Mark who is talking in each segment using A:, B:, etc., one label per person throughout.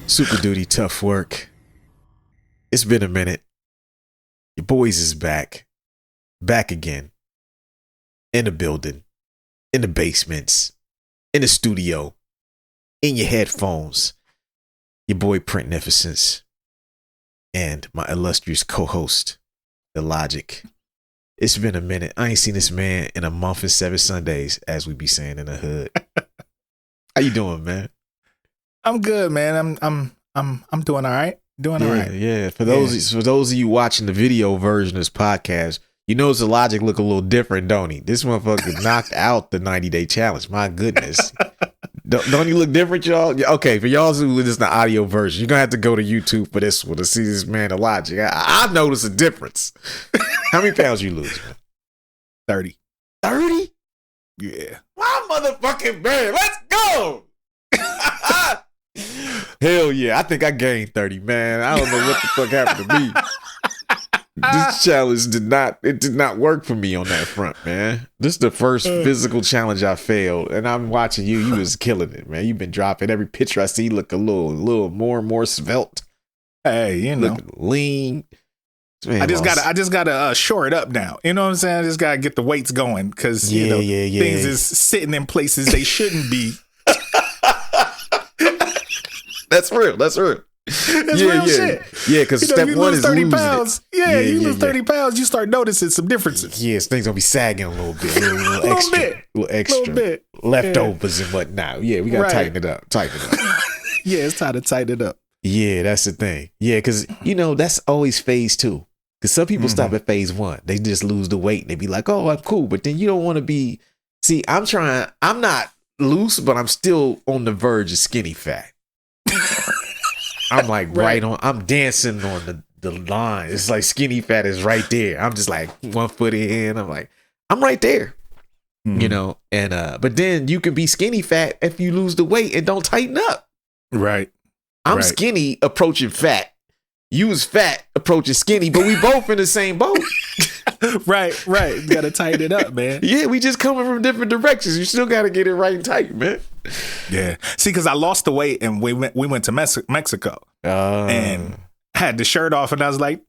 A: Super duty, tough work. It's been a minute. Your boys is back. Back again. In the building. In the basements. In the studio. In your headphones. Your boy Printnificence. And my illustrious co-host, Illogic. It's been a minute. I ain't seen this man in a month and 7 Sundays, as we be saying in the hood. How you doing, man?
B: I'm good, man. I'm doing all right. All right.
A: Yeah. For those of you watching the video version of this podcast, you know the logic look a little different, don't he? This motherfucker knocked out the 90-day challenge. My goodness. Don't he look different, y'all? Okay, for y'all who listen to the audio version, you're gonna have to go to YouTube for this one to see this man the logic. I've noticed a difference. How many pounds you lose, man?
B: 30.
A: 30?
B: Yeah.
A: My motherfucking man. Let's go. Hell yeah. I think I gained 30, man. I don't know what the fuck happened to me. This challenge did not work for me on that front, man. This is the first physical challenge I failed, and I'm watching you. You was killing it, man. You've been dropping every picture I see look a little more and more svelte.
B: Hey, you know,
A: looking lean.
B: Man, I just gotta shore it up now. You know what I'm saying? I just gotta get the weights going because things is sitting in places they shouldn't be.
A: That's real.
B: That's real shit.
A: Yeah, because step one is
B: 30
A: losing
B: pounds.
A: it.
B: You lose 30 pounds, you start noticing some differences.
A: Yes, things gonna be sagging a little bit, a little extra, leftovers and whatnot. Yeah, we gotta tighten it up.
B: Yeah, it's time to tighten it up.
A: Yeah, that's the thing. Yeah, because that's always phase 2. Because some people stop at phase 1. They just lose the weight and they be like, "Oh, I'm cool," but then you don't want to be. See, I'm not loose, but I'm still on the verge of skinny fat. I'm like right on. I'm dancing on the line. It's like skinny fat is right there. I'm just like 1 foot in. I'm like, I'm right there, And but then you can be skinny fat if you lose the weight and don't tighten up.
B: Right.
A: I'm skinny approaching fat. You was fat approaching skinny, but we both in the same boat.
B: Right. You gotta tighten it up, man.
A: Yeah, we just coming from different directions. You still gotta get it right and tight, man.
B: Yeah. See, because I lost the weight and we went to Mexico and had the shirt off, and I was like,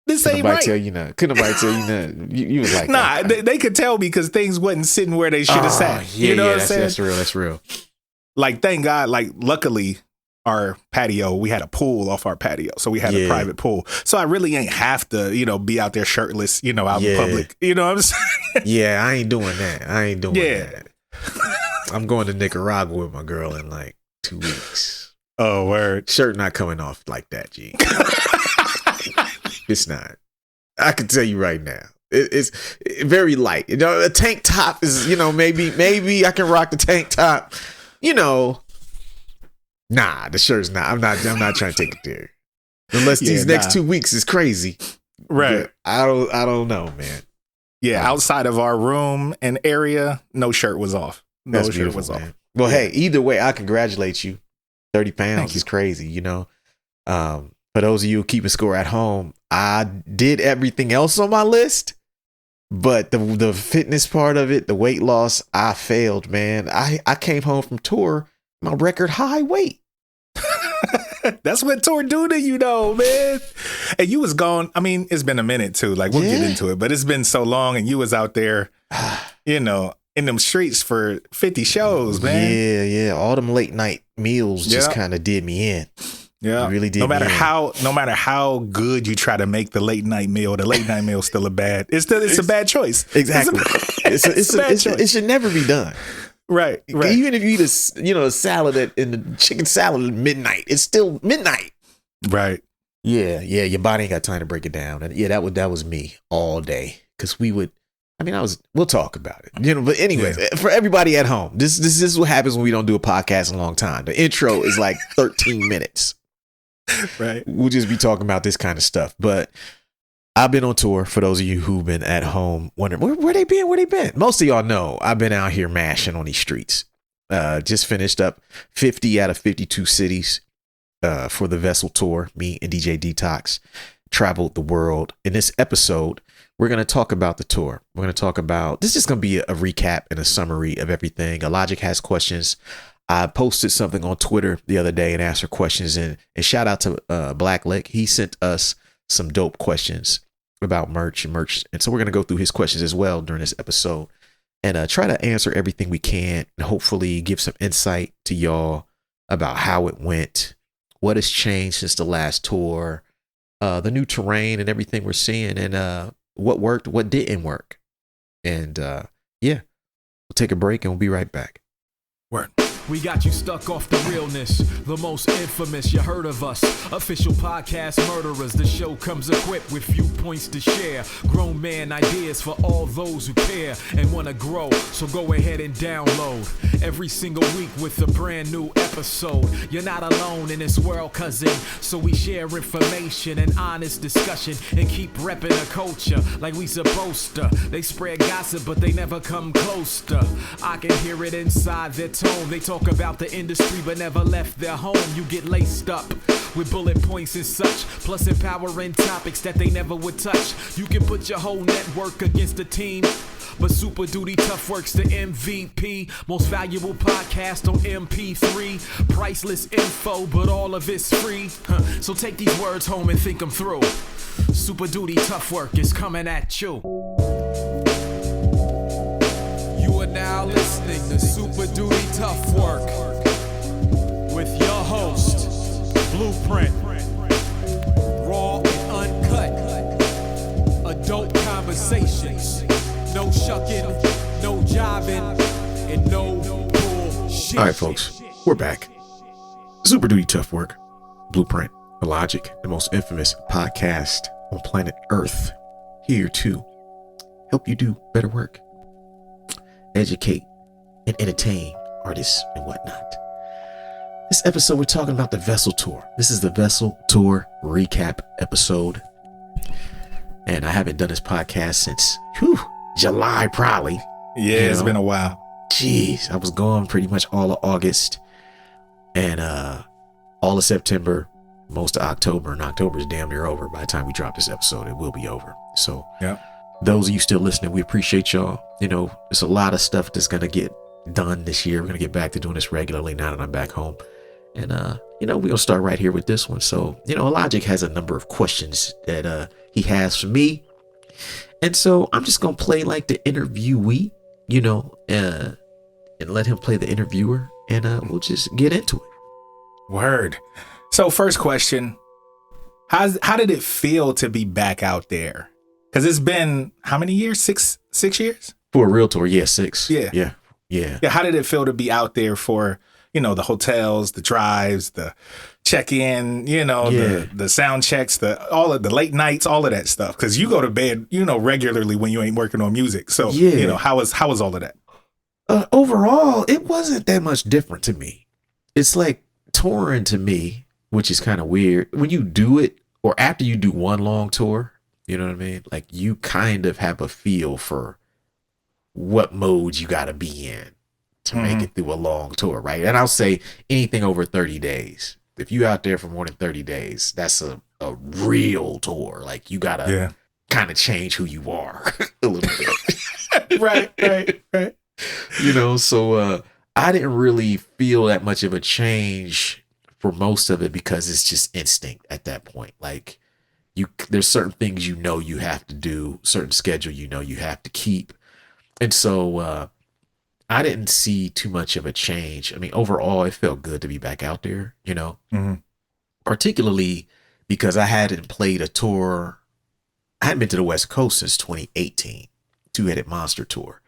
B: "This ain't right."
A: Couldn't nobody tell you nothing. You was like,
B: "Nah." They could tell me because things wasn't sitting where they should have sat.
A: Yeah,
B: you know what I'm saying?
A: That's real.
B: Like, thank God. Like, luckily, our patio, we had a pool off our patio, so we had a private pool. So I really ain't have to, be out there shirtless, out in public. You know what I'm saying?
A: Yeah, I ain't doing that. That. I'm going to Nicaragua with my girl in like 2 weeks.
B: Oh, word.
A: Shirt not coming off like that, G. It's not. I can tell you right now. It's very light. A tank top is, maybe I can rock the tank top. Nah, the shirt's not. I'm not trying to take it there. Unless these next 2 weeks is crazy.
B: Right.
A: But I don't know, man.
B: Yeah, outside of our room and area, no shirt was off. No shirt was off.
A: Well, hey, either way, I congratulate you. 30 pounds is crazy, For those of you keeping score at home, I did everything else on my list, but the fitness part of it, the weight loss, I failed, man. I came home from tour, my record high weight.
B: That's what tour do to you, though, man. And you was gone. I mean, it's been a minute too. Like, we'll get into it, but it's been so long, and you was out there, in them streets for 50 shows, man.
A: Yeah. All them late night meals just kind of did me in.
B: Yeah,
A: it really did.
B: No matter how good you try to make the late night meal is still a bad. It's a bad choice.
A: Exactly. It's a bad choice. It should never be done.
B: Right.
A: Even if you eat a salad and the chicken salad at midnight, it's still midnight.
B: Right.
A: Yeah. Your body ain't got time to break it down, and that was me all day. Because we'll talk about it. But anyways, for everybody at home, this is what happens when we don't do a podcast in a long time. The intro is like 13 minutes.
B: Right.
A: We'll just be talking about this kind of stuff. But I've been on tour. For those of you who've been at home wondering where they been. Most of y'all know I've been out here mashing on these streets. Just finished up 50 out of 52 cities for the Vessel tour. Me and DJ Detox traveled the world. In this episode, we're going to talk about the tour. We're going to talk about, this is going to be a recap and a summary of everything. Illogic has questions. I posted something on Twitter the other day and asked her questions, and shout out to Black Lick. He sent us some dope questions about merch. And so we're going to go through his questions as well during this episode and try to answer everything we can and hopefully give some insight to y'all about how it went, what has changed since the last tour, the new terrain and everything we're seeing, and what worked, what didn't work. And yeah, we'll take a break and we'll be right back.
B: Word.
C: We got you stuck off the realness, the most infamous, you heard of us. Official podcast murderers, the show comes equipped with viewpoints to share. Grown man ideas for all those who care and want to grow, so go ahead and download. Every single week with a brand new episode. You're not alone in this world, cousin, so we share information and honest discussion and keep repping a culture like we supposed to. They spread gossip, but they never come close to. I can hear it inside their tone. They talk about the industry but never left their home. You get laced up with bullet points and such, plus empowering topics that they never would touch. You can put your whole network against the team, but Super Duty Tough Work's the MVP. Most valuable podcast on MP3. Priceless info, but all of it's free. So take these words home and think them through. Super Duty Tough Work is coming at you. You are now listening to Super Duty Tough Work with your host, Blueprint. Raw and uncut. Adult conversations. No shucking, no jiving, and no bullshit.
A: All right, folks, we're back. Super Duty Tough Work, Blueprint, Illogic, the most infamous podcast on planet Earth, here to help you do better work, educate, and entertain artists and whatnot. This episode, we're talking about the Vessel Tour. This is the Vessel Tour recap episode. And I haven't done this podcast since July, probably.
B: Yeah, it's been a while.
A: Jeez, I was gone pretty much all of August and all of September, most of October, and October is damn near over. By the time we drop this episode, it will be over. So
B: yeah,
A: those of you still listening, we appreciate y'all. You know, there's a lot of stuff that's going to get done this year. We're going to get back to doing this regularly now that I'm back home. And, you know, we're going to start right here with this one. So, you know, Illogic has a number of questions that he has for me. And so I'm just going to play like the interviewee, you know, and let him play the interviewer, and we'll just get into it.
B: Word. So first question, how did it feel to be back out there? Because it's been how many years? Six years?
A: For a real tour, yeah, 6.
B: Yeah. How did it feel to be out there for, you know, the hotels, the drives, the check-in, you know, the sound checks, all of the late nights, all of that stuff? Because you go to bed, you know, regularly when you ain't working on music. So, you know, how was all of that?
A: Overall, it wasn't that much different to me. It's like touring to me, which is kind of weird. When you do it, or after you do one long tour, you know what I mean? Like, you kind of have a feel for what mode you got to be in to make it through a long tour, right? And I'll say anything over 30 days. If you out there for more than 30 days, that's a real tour. Like, you got to kind of change who you are a little bit. Right. You know, so I didn't really feel that much of a change for most of it because it's just instinct at that point. Like, there's certain things you know you have to do, certain schedule you know you have to keep. And so I didn't see too much of a change. I mean, overall, it felt good to be back out there, you know, particularly because I hadn't played a tour. I hadn't been to the West Coast since 2018, Two-Headed Monster Tour.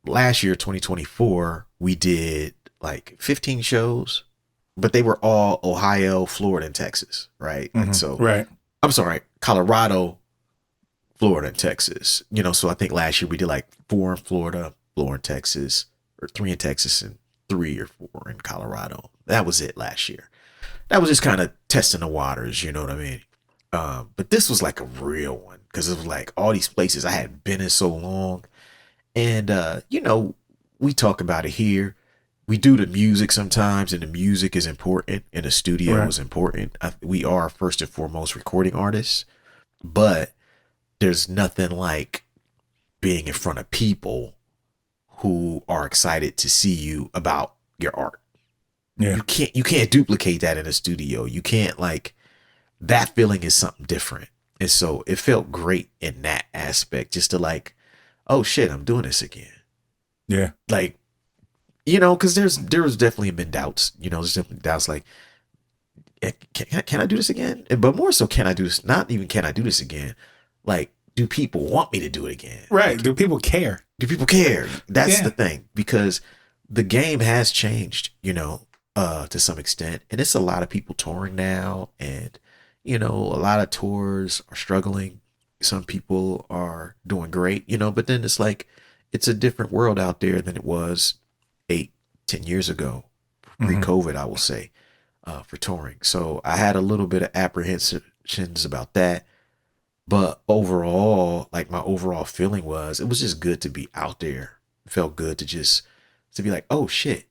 A: Last year, 2024, we did like 15 shows, but they were all Ohio, Florida, and Texas, right? And so, I'm sorry, Colorado, Florida, and Texas. You know, so I think last year we did like 4 in Florida, 4 in Texas, or 3 in Texas, and 3 or 4 in Colorado. That was it last year. That was just kind of testing the waters, you know what I mean? But this was like a real one because it was like all these places I hadn't been in so long. And, you know, we talk about it here. We do the music sometimes, and the music is important, and the studio is important. We are first and foremost recording artists, but there's nothing like being in front of people who are excited to see you about your art.
B: Yeah.
A: You can't duplicate that in a studio. You can't like, that feeling is something different. And so it felt great in that aspect, just to like, oh shit, I'm doing this again.
B: Yeah.
A: Like, you know, because there was definitely been doubts. You know, there's definitely doubts like, can I do this again? But more so, can I do this? Not even can I do this again? Like, do people want me to do it again?
B: Right. Do people care?
A: Do people care? That's the thing, because the game has changed, you know, to some extent, and it's a lot of people touring now, and you know, a lot of tours are struggling. Some people are doing great, you know, but then it's like, it's a different world out there than it was 8-10 years ago, pre-COVID, I will say, for touring. So I had a little bit of apprehensions about that, but overall, like my overall feeling was, it was just good to be out there. It felt good to be like, oh shit,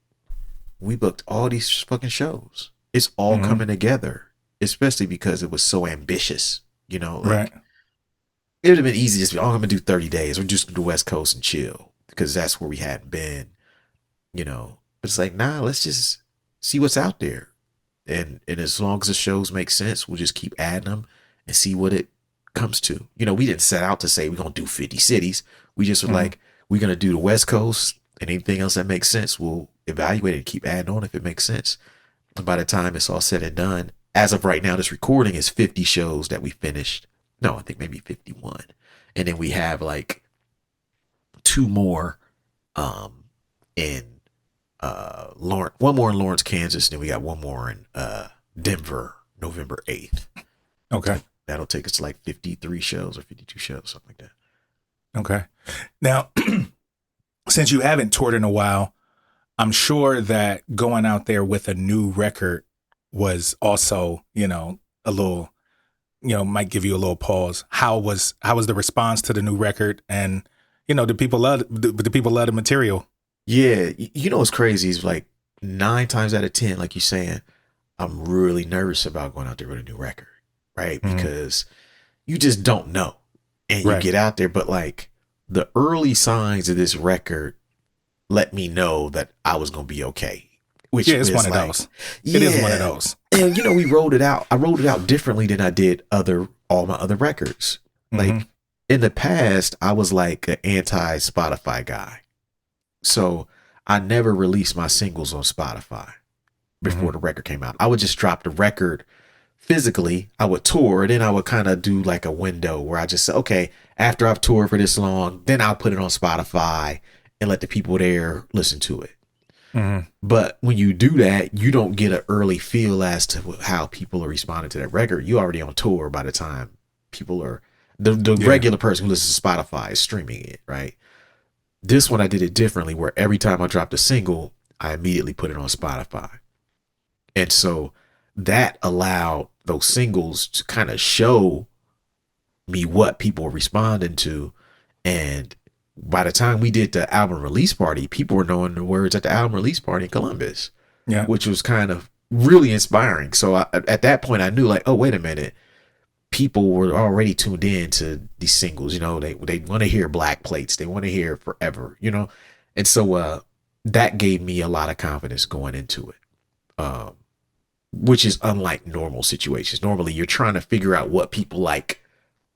A: we booked all these fucking shows. It's all coming together, especially because it was so ambitious, you know, like,
B: Right.
A: it would have been easy to just be, oh, I'm gonna do 30 days or just go to the West Coast and chill, because that's where we hadn't been, you know. But it's like, nah, let's just see what's out there. And as long as the shows make sense, we'll just keep adding them and see what it comes to. You know, we didn't set out to say we're gonna do 50 cities. We just were like, we're gonna do the West Coast, and anything else that makes sense, we'll evaluate it and keep adding on if it makes sense. And by the time it's all said and done, as of right now, this recording is 50 shows that we finished. No, I think maybe 51. And then we have like 2 more in Lawrence, one more in Lawrence, Kansas, and then we got 1 more in Denver, November 8th.
B: Okay.
A: That'll take us to like 53 shows or 52 shows, something like that.
B: Okay. Now, since you haven't toured in a while, I'm sure that going out there with a new record was also, you know, a little, you know, might give you a little pause. How was the response to the new record? And, you know, do people love the material?
A: Yeah. You know what's crazy is like 9 times out of 10, like you're saying, I'm really nervous about going out there with a new record, right? Because you just don't know. And you get out there, but like the early signs of this record let me know that I was going to be okay. Which
B: it's one of
A: like,
B: those. It is one of those.
A: And you know, we rolled it out. I rolled it out differently than I did all my other records. Like in the past, I was like an anti-Spotify guy. So I never released my singles on Spotify before the record came out. I would just drop the record physically. I would tour, and then I would kind of do like a window where I just say, okay, after I've toured for this long, then I'll put it on Spotify and let the people there listen to it. But when you do that, you don't get an early feel as to how people are responding to that record. You already on tour by the time people are, the regular person who listens to Spotify is streaming it, right? This one I did it differently, where every time I dropped a single, I immediately put it on Spotify. And so that allowed those singles to kind of show me what people were responding to. And by the time we did the album release party, people were knowing the words at the album release party in Columbus, which was kind of really inspiring. So at that point, I knew like, oh, wait a minute. People were already tuned in to these singles. You know, they want to hear Black Plates. They want to hear Forever, you know? And so that gave me a lot of confidence going into it, which is unlike normal situations. Normally, you're trying to figure out what people like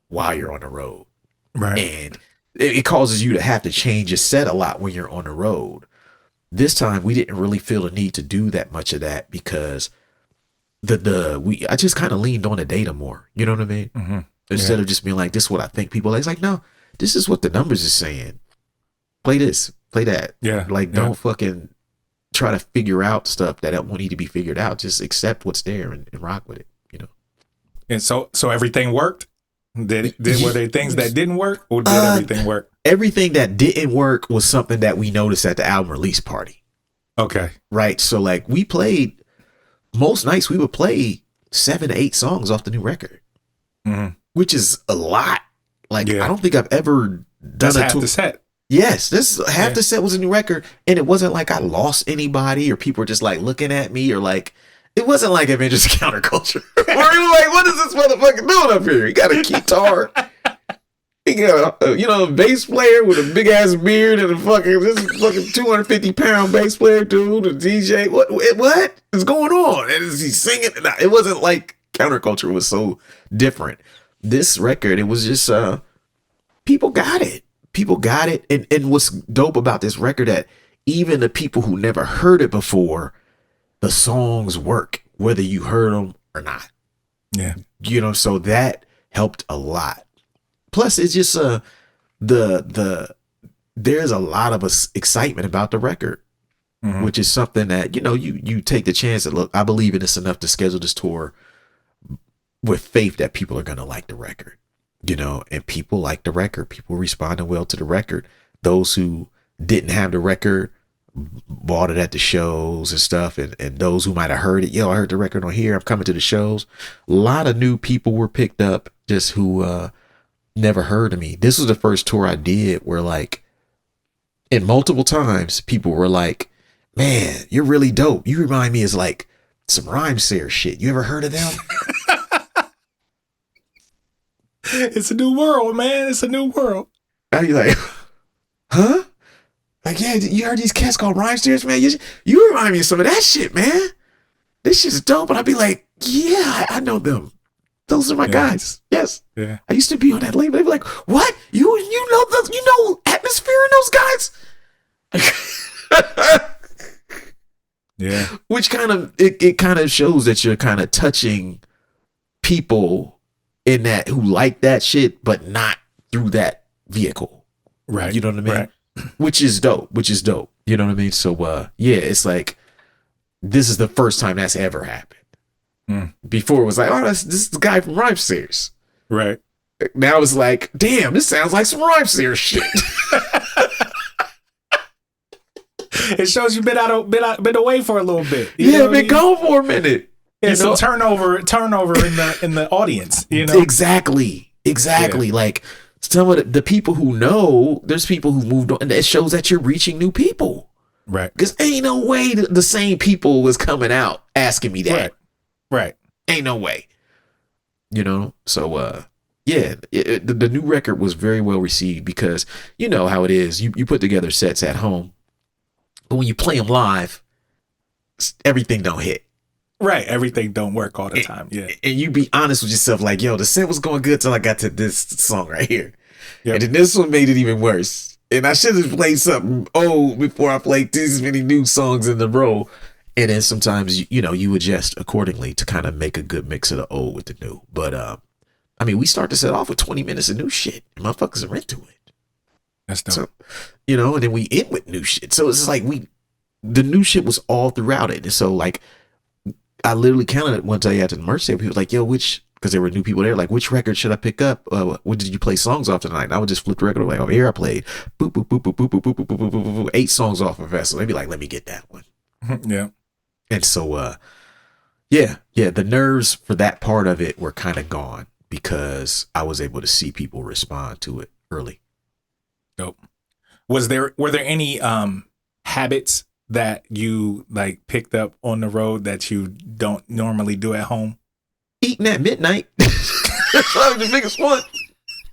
A: while you're on the road.
B: Right.
A: And it causes you to have to change your set a lot when you're on the road. This time we didn't really feel the need to do that much of that, because I just kind of leaned on the data more. You know what I mean? Instead of just being like, this is what I think people like. It's like, no, this is what the numbers is saying. Play this, play that. Yeah. Like, don't fucking try to figure out stuff that won't need to be figured out. Just accept what's there and rock with it, you know?
B: And so everything worked? Were there things that didn't work, or did everything work?
A: Everything that didn't work was something that we noticed at the album release party.
B: Okay.
A: Right. So like we played, most nights we would play 7 to 8 songs off the new record, which is a lot. Like, I don't think I've ever done
B: half the set.
A: Yes, this half the set was a new record, and it wasn't like I lost anybody or people were just like looking at me, or like, it wasn't like Avengers Counterculture. Where you like, what is this motherfucker doing up here? He got a guitar. He He got a bass player with a big ass beard and this fucking 250-pound bass player dude, a DJ. What is going on? And is he singing? It wasn't like counterculture was so different. This record, it was just people got it. People got it. And what's dope about this record that even the people who never heard it before, the songs work, whether you heard them or not.
B: Yeah.
A: So that helped a lot. Plus, it's just there's a lot of excitement about the record, which is something that, you take the chance that, look, I believe in this enough to schedule this tour with faith that people are going to like the record, and people like the record. People responded well to the record. Those who didn't have the record bought it at the shows and stuff. And those who might have heard it, I heard the record on here, I'm coming to the shows. A lot of new people were picked up just who never heard of me. This was the first tour I did where, like, and multiple times people were like, man, you're really dope. You remind me of like some Rhymesayers shit. You ever heard of them?
B: It's a new world, man. It's a new world.
A: I'd be like, huh? Like, yeah, you heard these cats called Rhymesayers, man? You remind me of some of that shit, man. This shit's dope. And I'd be like, yeah, I know them. Those are my guys. Yes.
B: Yeah.
A: I used to be on that label. They'd be like, what? You know those, Atmosphere and those guys?
B: Yeah.
A: Which kind of it kind of shows that you're kind of touching people in that who like that shit, but not through that vehicle.
B: Right.
A: You know what I mean?
B: Right.
A: Which is dope. You know what I mean? So it's like this is the first time that's ever happened. Before it was like, oh, this is the guy from Rhymesayers.
B: Right.
A: Now it's like, damn, this sounds like some Rhymesayers shit.
B: It shows you've been away for a little bit.
A: Been gone for a minute.
B: Yeah, some turnover in the audience.
A: Exactly.
B: Yeah.
A: Like some of the people who know, there's people who moved on, and it shows that you're reaching new people.
B: Right.
A: Because ain't no way the same people was coming out asking me that.
B: Right.
A: Ain't no way. So the new record was very well received because you know how it is. You put together sets at home, but when you play them live, everything don't hit.
B: Right. Everything don't work all the time. Yeah.
A: And you be honest with yourself, like, yo, the set was going good till I got to this song right here.
B: Yep.
A: And then this one made it even worse. And I should have played something old before I played these many new songs in a row. And then sometimes, you adjust accordingly to kind of make a good mix of the old with the new. But, we start to set off with 20 minutes of new shit. And motherfuckers are into it.
B: That's dope.
A: So, and then we end with new shit. So it's like the new shit was all throughout it. And so, like, I literally counted it one day after the merch sale. People were like, yo, because there were new people there, like, which record should I pick up? What did you play songs off tonight? And I would just flip the record like, over here I played boop, boop, boop, boop, boop, boop, boop, boop, boop, boop, boop, 8 songs off of Vessel. They'd be like, let me get that one.
B: Yeah.
A: And so, the nerves for that part of it were kind of gone because I was able to see people respond to it early.
B: Dope. Were there any habits that you like picked up on the road that you don't normally do at home?
A: Eating at midnight. That's probably the biggest one.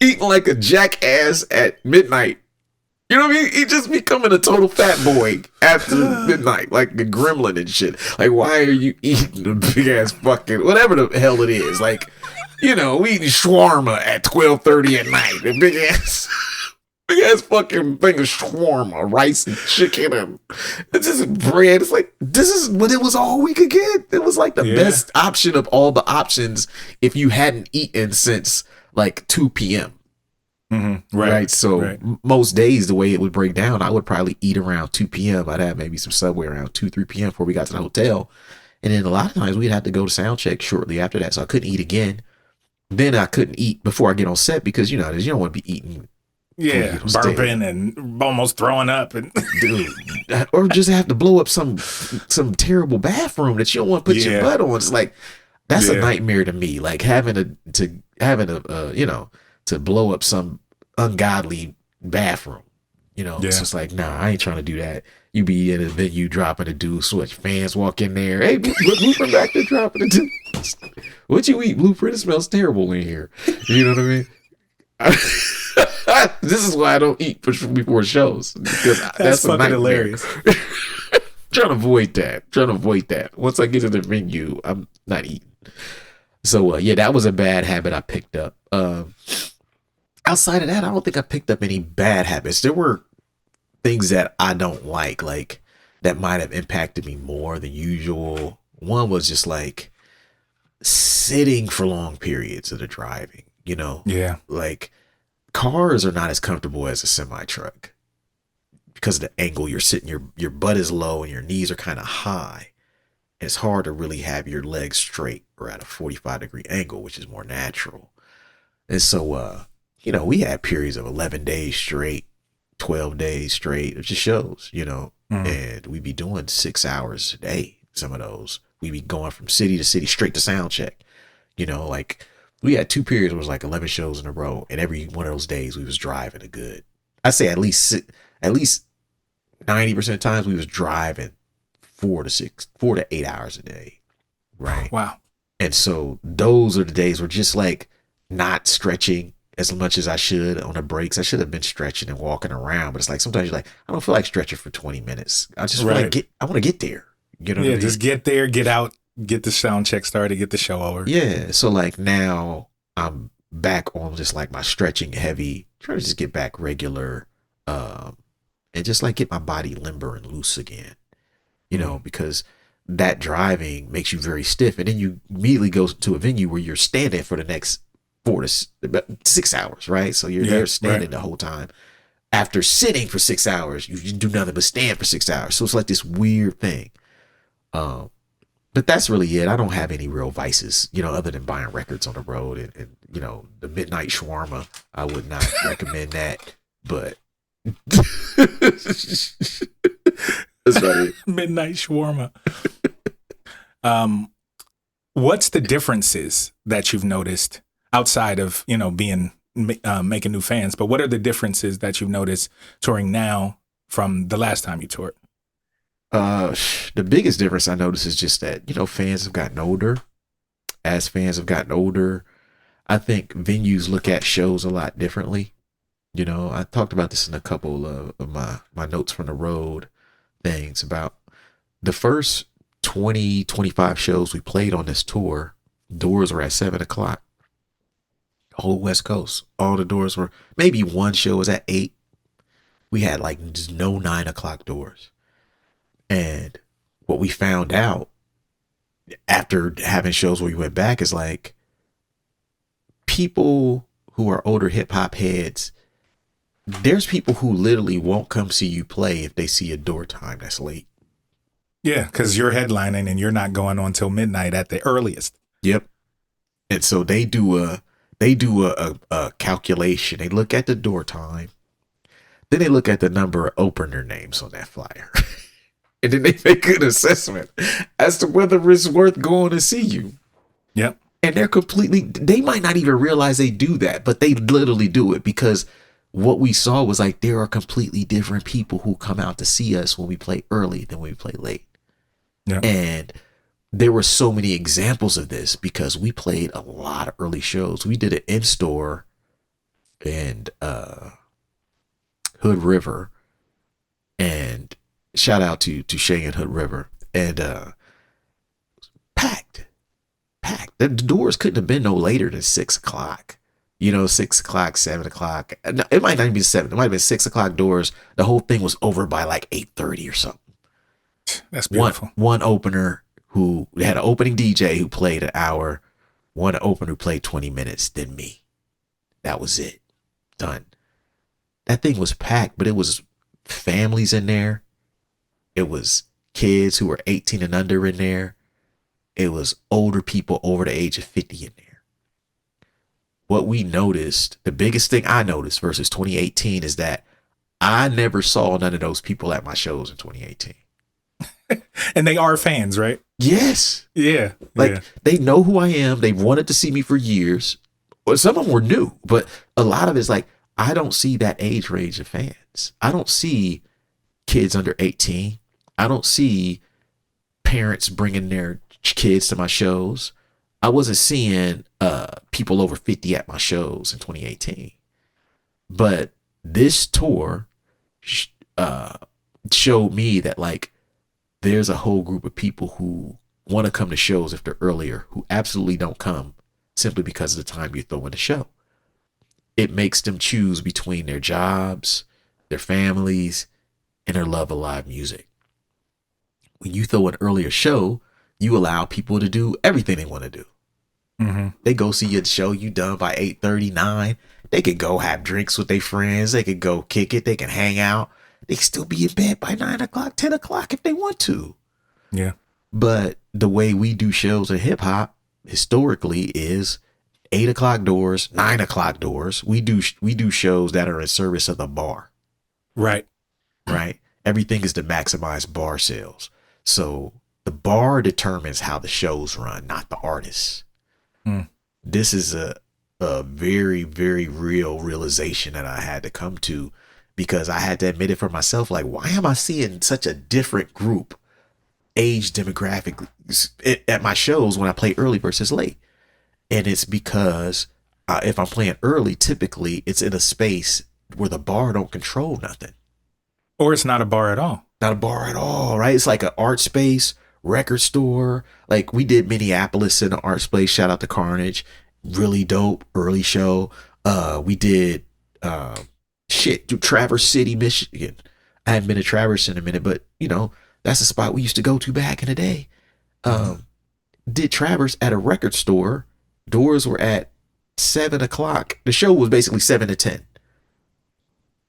A: Eating like a jackass at midnight. You know what I mean? He just becoming a total fat boy after midnight, like a gremlin and shit. Like, why are you eating a big ass fucking whatever the hell it is? Like, we eating shawarma at 12:30 at night. A big ass fucking thing of shawarma, rice and chicken, and it's just bread. It's like but it was all we could get. It was like the best option of all the options if you hadn't eaten since like 2 p.m.
B: Mm-hmm.
A: Right. So most days, the way it would break down, I would probably eat around 2 p.m. I'd have maybe some Subway around 2, 3 p.m. before we got to the hotel. And then a lot of times we'd have to go to sound check shortly after that. So I couldn't eat again. Then I couldn't eat before I get on set because you don't want to be eating.
B: Yeah, burping and almost throwing up, and
A: dude, or just have to blow up some terrible bathroom that you don't want to put your butt on. It's like that's a nightmare to me. Like having to blow up some ungodly bathroom. It's just like, nah, I ain't trying to do that. You be in a venue dropping a deuce, so what, fans walk in there, hey, Blueprint back there dropping a deuce. What you eat, Blueprint? It smells terrible in here. You know what I mean? This is why I don't eat before shows, because
B: That's fucking hilarious.
A: Trying to avoid that. Once I get to the venue, I'm not eating. So yeah, that was a bad habit I picked up. Outside of that, I don't think I picked up any bad habits. There were things that I don't like that might have impacted me more than usual. One was just like sitting for long periods of the driving,
B: Yeah.
A: like cars are not as comfortable as a semi truck because of the angle you're sitting, your butt is low and your knees are kind of high. And it's hard to really have your legs straight or at a 45-degree angle, which is more natural. And so, we had periods of 11 days straight, 12 days straight of just shows, and we'd be doing 6 hours a day. Some of those we'd be going from city to city straight to sound check, like we had 2 periods where it was like 11 shows in a row. And every one of those days we was driving a good, I say at least 90% of the times we was driving 4 to 8 hours a day. Right.
B: Wow.
A: And so those are the days where just like not stretching as much as I should on the breaks. I should have been stretching and walking around, but it's like sometimes you're like, I don't feel like stretching for 20 minutes. I just want to get there. You know what I mean?
B: Just get there, get out, get the sound check started, get the show over.
A: Yeah. So like now I'm back on just like my stretching heavy, trying to just get back regular, and just like get my body limber and loose again, because that driving makes you very stiff. And then you immediately go to a venue where you're standing for the next 4 to 6 hours, right? So you're there standing the whole time. After sitting for 6 hours, you do nothing but stand for 6 hours. So it's like this weird thing. But that's really it. I don't have any real vices, other than buying records on the road and the midnight shawarma. I would not recommend that, but that's about it.
B: Midnight shawarma. What's the differences that you've noticed outside of, being making new fans, but what are the differences that you've noticed touring now from the last time you toured?
A: The biggest difference I noticed is just that, fans have gotten older. As fans have gotten older, I think venues look at shows a lot differently. I talked about this in a couple of my notes from the road things about the first 20, 25 shows we played on this tour. Doors were at 7:00. Whole West Coast. All the doors were, maybe one show was at 8. We had like just no 9:00 doors. And what we found out after having shows where we went back is like people who are older hip hop heads, there's people who literally won't come see you play if they see a door time that's late.
B: Yeah, because you're headlining and you're not going on till midnight at the earliest.
A: Yep. And so they do a calculation. They look at the door time. Then they look at the number of opener names on that flyer. And then they make an assessment as to whether it's worth going to see you.
B: Yep.
A: And they might not even realize they do that, but they literally do it because what we saw was like there are completely different people who come out to see us when we play early than when we play late.
B: Yep.
A: And there were so many examples of this because we played a lot of early shows. We did an in-store in Hood River, and shout out to Shay and Hood River, and packed. The doors couldn't have been no later than 6:00. 6:00, 7:00. No, it might not even be 7. It might have been 6:00 doors. The whole thing was over by like 8:30 or something.
B: That's beautiful.
A: One opener who had an opening DJ who played an hour, one opener who played 20 minutes, then me. That was it. Done. That thing was packed, but it was families in there. It was kids who were 18 and under in there. It was older people over the age of 50 in there. What we noticed, the biggest thing I noticed versus 2018 is that I never saw none of those people at my shows in 2018.
B: And they are fans, right?
A: Yes.
B: Yeah.
A: They know who I am. They've wanted to see me for years. Well, some of them were new, but a lot of it's like, I don't see that age range of fans. I don't see kids under 18. I don't see parents bringing their kids to my shows. I wasn't seeing people over 50 at my shows in 2018. But this tour showed me that like there's a whole group of people who want to come to shows if they're earlier, who absolutely don't come simply because of the time you throw in the show. It makes them choose between their jobs, their families, and their love of live music. When you throw an earlier show, you allow people to do everything they want to do.
B: Mm-hmm.
A: They go see your show, you done by 8:30, 9. They could go have drinks with their friends. They could go kick it. They can hang out. They can still be in bed by 9 o'clock, 10 o'clock if they want to.
B: Yeah.
A: But the way we do shows in hip hop historically is 8 o'clock doors, 9 o'clock doors. We do shows that are in service of the bar.
B: Right.
A: Right. Everything is to maximize bar sales. So the bar determines how the shows run, not the artists. This is a very, very real realization that I had to come to, because I had to admit it for myself. Like, why am I seeing such a different group age demographic at my shows when I play early versus late? And it's because if I'm playing early, typically it's in a space where the bar don't control nothing.
B: Or it's not a bar at all.
A: Not a bar at all, right? It's like an art space, record store. Like we did Minneapolis in an art space. Shout out to Carnage. Really dope early show. We did Traverse City, Michigan. I haven't been to Traverse in a minute, but you know, that's a spot we used to go to back in the day. Did Traverse at a record store. Doors were at 7 o'clock. The show was basically 7 to 10.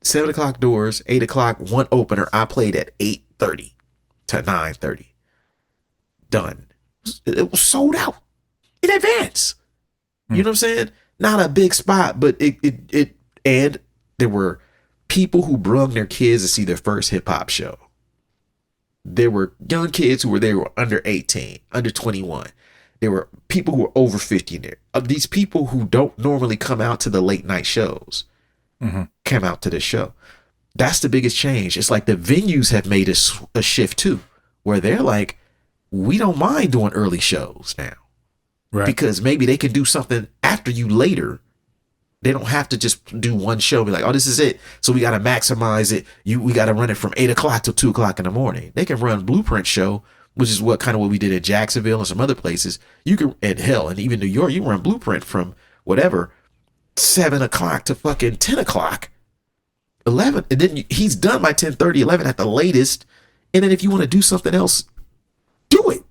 A: 7 o'clock doors, 8 o'clock, one opener. I played at 8:30 to 9:30. Done. It was sold out in advance. You know what I'm saying? Not a big spot, but it and there were people who brung their kids to see their first hip hop show. There were young kids who were there who were under 18, under 21. There were people who were over 50 there. These people who don't normally come out to the late night shows came out to this show. That's the biggest change. It's like the venues have made a shift too, where they're like, we don't mind doing early shows now. Right. Because maybe they can do something after you later. They don't have to just do one show and be like, oh, this is it. So we got to maximize it. We got to run it from 8 o'clock till 2 o'clock in the morning. They can run Blueprint show, which is what we did in Jacksonville and some other places. You can, and hell, and even New York, you can run Blueprint from whatever, 7 o'clock to fucking 10 o'clock, 11. And then he's done by 10:30, 11 at the latest. And then if you want to do something else, do it.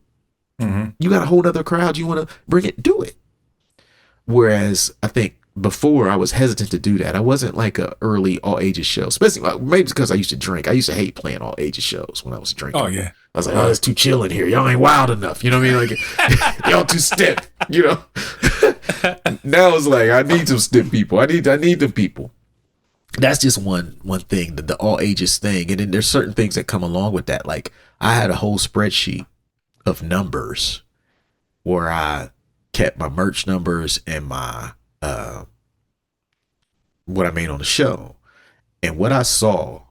A: You got a whole other crowd you want to bring it, do it. Whereas I think before I was hesitant to do that. I wasn't like a early all ages show, especially maybe because I used to drink. I used to hate playing all ages shows when I was drinking.
B: Oh yeah.
A: I was like, oh, it's too chill in here. Y'all ain't wild enough. You know what I mean? Like y'all too stiff, you know? Now it's like, I need some stiff people. I need them people. That's just one thing, the all ages thing. And then there's certain things that come along with that. Like I had a whole spreadsheet of numbers where I kept my merch numbers and my what I made on the show. And what I saw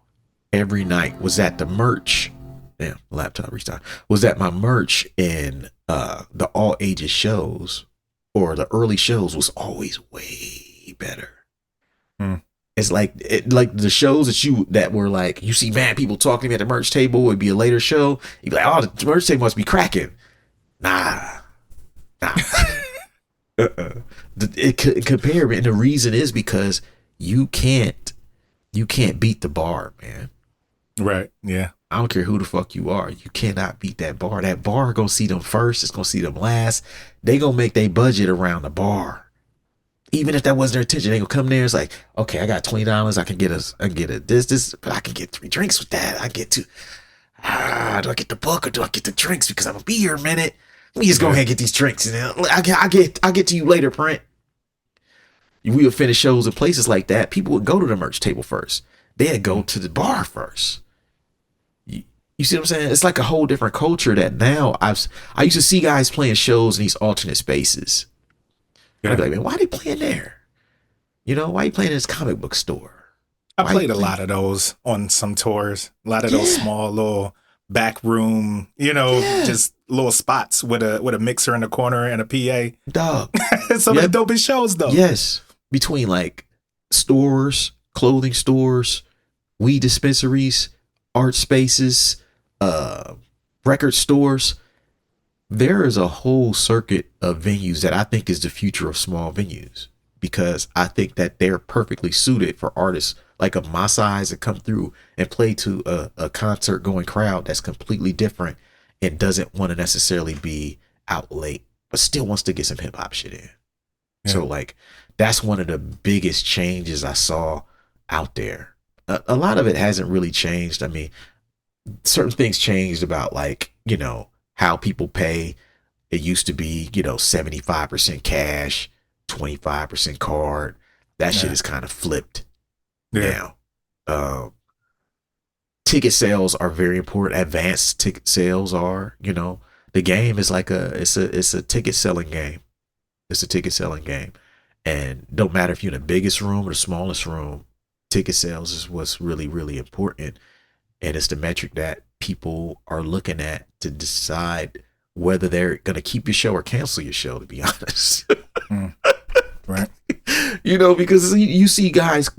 A: every night was that the merch, laptop restarted, was that my merch in the all ages shows or the early shows was always way better. It's like the shows that were like, you see mad people talking to me at the merch table, it'd be a later show, you'd be like, oh, the merch table must be cracking. Nah. It compare, and the reason is because you can't beat the bar, man.
B: Right. Yeah.
A: I don't care who the fuck you are. You cannot beat that bar. That bar gonna see them first. It's gonna see them last. They gonna make their budget around the bar. Even if that wasn't their intention, they gonna come there. It's like, okay, I got $20. I can get this, but I can get 3 drinks with that. I get to, do I get the book or do I get the drinks? Because I'm gonna be here a minute. Let me just go ahead and get these drinks, and then I'll get to you later, Print. We would finish shows in places like that. People would go to the merch table first. They'd go to the bar first. You see what I'm saying? It's like a whole different culture that now I used to see guys playing shows in these alternate spaces. Yeah. I'd be like, man, why are they playing there? You know, why are you playing in this comic book store?
B: I played a lot of those on some tours. A lot of those small little back room, just little spots with a mixer in the corner and a PA.
A: Dog.
B: Some of the dopest shows though.
A: Yes. Between like stores, clothing stores, weed dispensaries, art spaces, record stores. There is a whole circuit of venues that I think is the future of small venues, because I think that they're perfectly suited for artists like of my size to come through and play to a concert going crowd that's completely different and doesn't want to necessarily be out late, but still wants to get some hip hop shit in. Yeah. So like, that's one of the biggest changes I saw out there. A lot of it hasn't really changed. I mean, certain things changed about, like, you know, how people pay. It used to be, you know, 75% cash, 25% card. That shit is kind of flipped now. Ticket sales are very important. Advanced ticket sales are, you know, the game is like it's a ticket selling game. It's a ticket selling game. And don't matter if you're in the biggest room or the smallest room, ticket sales is what's really, really important. And it's the metric that people are looking at to decide whether they're going to keep your show or cancel your show, to be honest.
B: Right.
A: You know, because you see guys,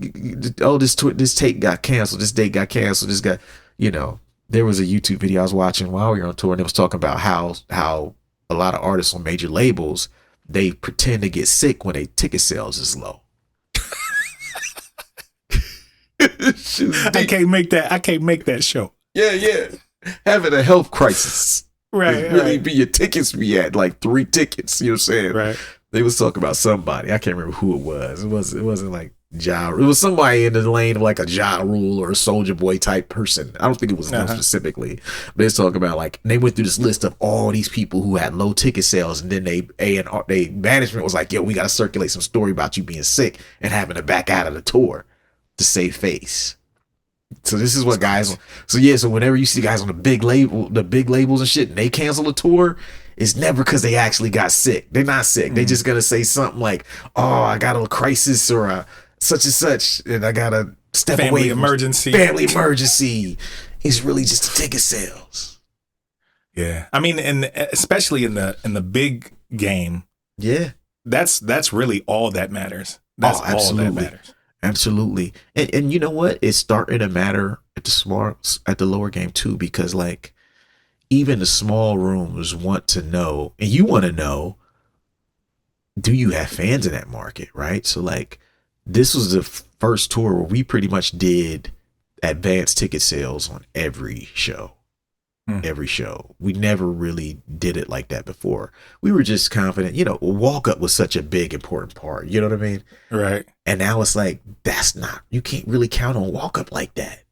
A: oh, this tape got canceled, this date got canceled, this got, you know, there was a YouTube video I was watching while we were on tour, and it was talking about how a lot of artists on major labels, they pretend to get sick when their ticket sales is low.
B: I can't make that show.
A: Yeah. Having a health crisis.
B: Right.
A: Really be your tickets be at like 3 tickets. You know what I'm saying?
B: Right.
A: They was talking about somebody. I can't remember who it was. It wasn't like Ja. It was somebody in the lane of like a Ja Rule or a Soulja Boy type person. I don't think it was them specifically. But they was talking about, like, they went through this list of all these people who had low ticket sales, and then they management was like, yo, we got to circulate some story about you being sick and having to back out of the tour to save face. So this is what guys. So whenever you see guys on the big labels and shit, and they cancel a tour, it's never because they actually got sick. They're not sick. They just gonna say something like, "Oh, I got a crisis or a such and such, and I gotta step away."
B: Family emergency.
A: It's really just the ticket sales.
B: Yeah, I mean, and especially in the big game.
A: Yeah,
B: that's really all that matters. That's all that matters.
A: Absolutely. And you know what? It's starting to matter at the lower game too, because like even the small rooms want to know, and you want to know, do you have fans in that market, right? So like this was the first tour where we pretty much did advanced ticket sales on every show. Every show. We never really did it like that before. We were just confident, you know, walk up was such a big important part, you know what I mean?
B: Right.
A: And now it's like, you can't really count on walk up like that.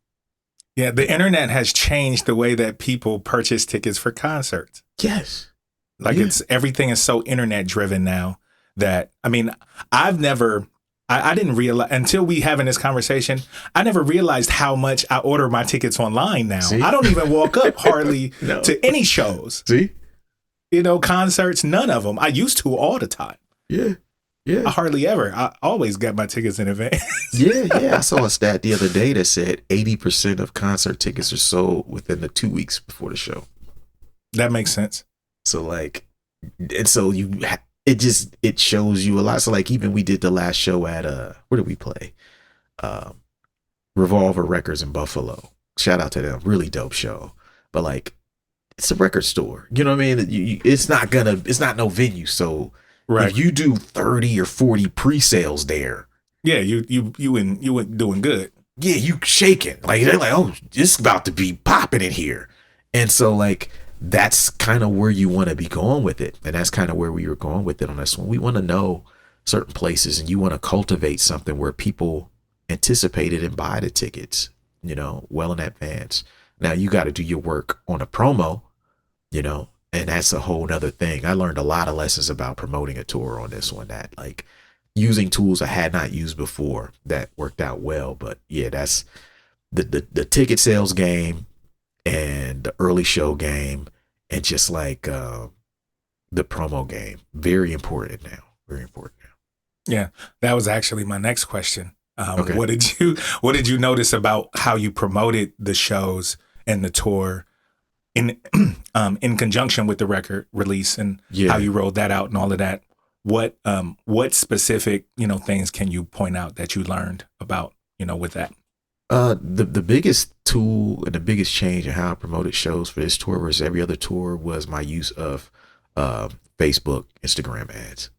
B: Yeah, the internet has changed the way that people purchase tickets for concerts.
A: Yes.
B: Like everything is so internet driven now that, I mean, I didn't realize until we having this conversation. I never realized how much I order my tickets online now. See? I don't even walk up hardly to any shows.
A: See,
B: you know, concerts, none of them. I used to all the time.
A: Yeah.
B: I hardly ever. I always got my tickets in advance.
A: Yeah. I saw a stat the other day that said 80% of concert tickets are sold within the 2 weeks before the show.
B: That makes sense.
A: So like, and so it shows you a lot. So like even we did the last show at where did we play? Revolver Records in Buffalo. Shout out to them. Really dope show. But like it's a record store. You know what I mean? It's not no venue. So if you do 30 or 40 pre-sales there.
B: Yeah, you went doing good.
A: Yeah, you shaking. Like they're like, oh, it's about to be popping in here. And so like that's kind of where you want to be going with it. And that's kind of where we were going with it on this one. We want to know certain places, and you want to cultivate something where people anticipate it and buy the tickets, you know, well in advance. Now you got to do your work on a promo, you know, and that's a whole nother thing. I learned a lot of lessons about promoting a tour on this one, that like using tools I had not used before that worked out well. But yeah, that's the ticket sales game and the early show game, and just like the promo game. Very important now.
B: Yeah, that was actually my next question.
A: Okay.
B: What did you notice about how you promoted the shows and the tour in conjunction with the record release, and how you rolled that out and all of that? What specific things can you point out that you learned about with that?
A: The biggest tool and the biggest change in how I promoted shows for this tour versus every other tour was my use of Facebook, Instagram ads.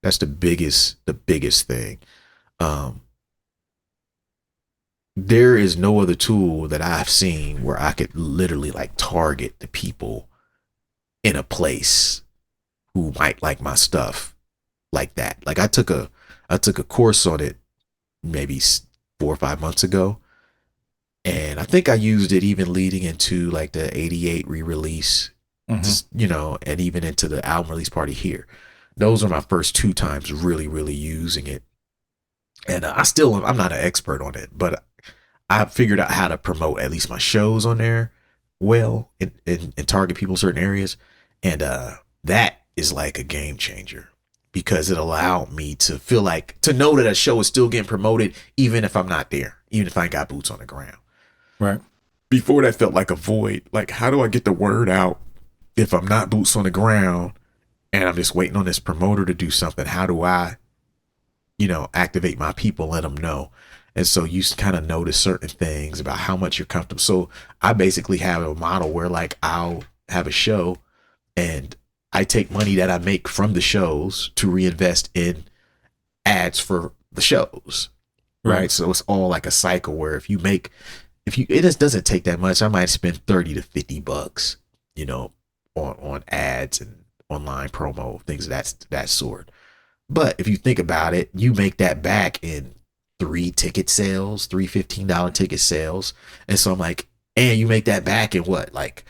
A: That's the biggest thing. There is no other tool that I've seen where I could literally like target the people in a place who might like my stuff like that. Like I took a course on it maybe 4 or 5 months ago, and I think I used it even leading into like the 88 re-release, and even into the album release party here. Those are my first 2 times really using it. And I'm not an expert on it, but I figured out how to promote at least my shows on there well and target people in certain areas. And that is like a game changer, because it allowed me to feel like, to know that a show is still getting promoted, even if I'm not there, even if I ain't got boots on the ground.
B: Right.
A: Before that felt like a void. Like, how do I get the word out if I'm not boots on the ground and I'm just waiting on this promoter to do something? How do I, activate my people, let them know? And so you kind of notice certain things about how much you're comfortable. So I basically have a model where like I'll have a show and I take money that I make from the shows to reinvest in ads for the shows. Right. So it's all like a cycle where it just doesn't take that much. I might spend $30 to $50, on ads and online promo, things of that sort. But if you think about it, you make that back in 3 ticket sales, 3 $15 ticket sales. And so I'm like, and you make that back in what, like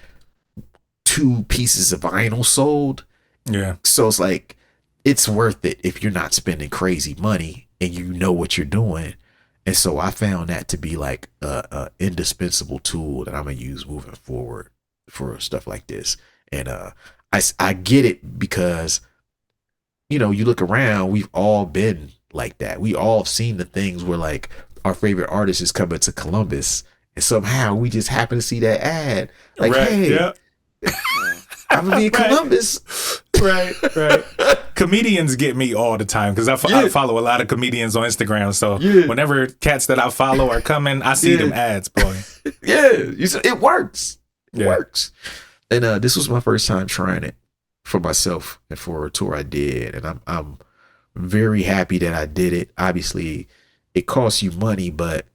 A: 2 pieces of vinyl sold?
B: Yeah.
A: So it's like, it's worth it if you're not spending crazy money and you know what you're doing. And so I found that to be like a indispensable tool that I'm going to use moving forward for stuff like this. And I get it because, you look around, we've all been like that. We all have seen the things where like our favorite artist is coming to Columbus and somehow we just happen to see that ad. Like,
B: right,
A: hey,
B: yeah.
A: I'm gonna be in Columbus.
B: Right. Comedians get me all the time because I follow a lot of comedians on Instagram. So whenever cats that I follow are coming, I see them ads, boy.
A: It works. It works. And this was my first time trying it for myself and for a tour I did, and I'm very happy that I did it. Obviously, it costs you money, but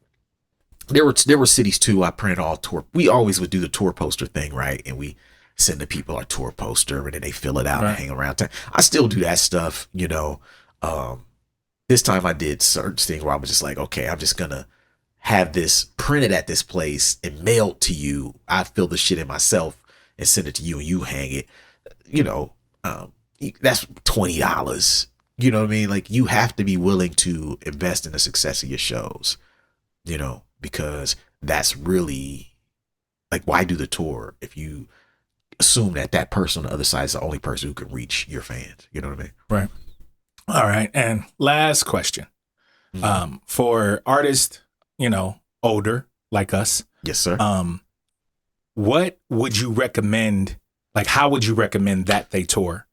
A: there were cities too. I printed all tour. We always would do the tour poster thing, right? And we send the people our tour poster, and then they fill it out and hang around town. I still do that stuff, This time I did certain things where I was just like, okay, I'm just gonna have this printed at this place and mailed to you. I fill the shit in myself and send it to you, and you hang it. That's $20. You know what I mean? Like, you have to be willing to invest in the success of your shows, because that's really like, why do the tour if you assume that person on the other side is the only person who can reach your fans? You know what I mean?
B: Right. All right. And last question. For artists, older like us.
A: Yes, sir.
B: What would you recommend? Like, how would you recommend that they tour?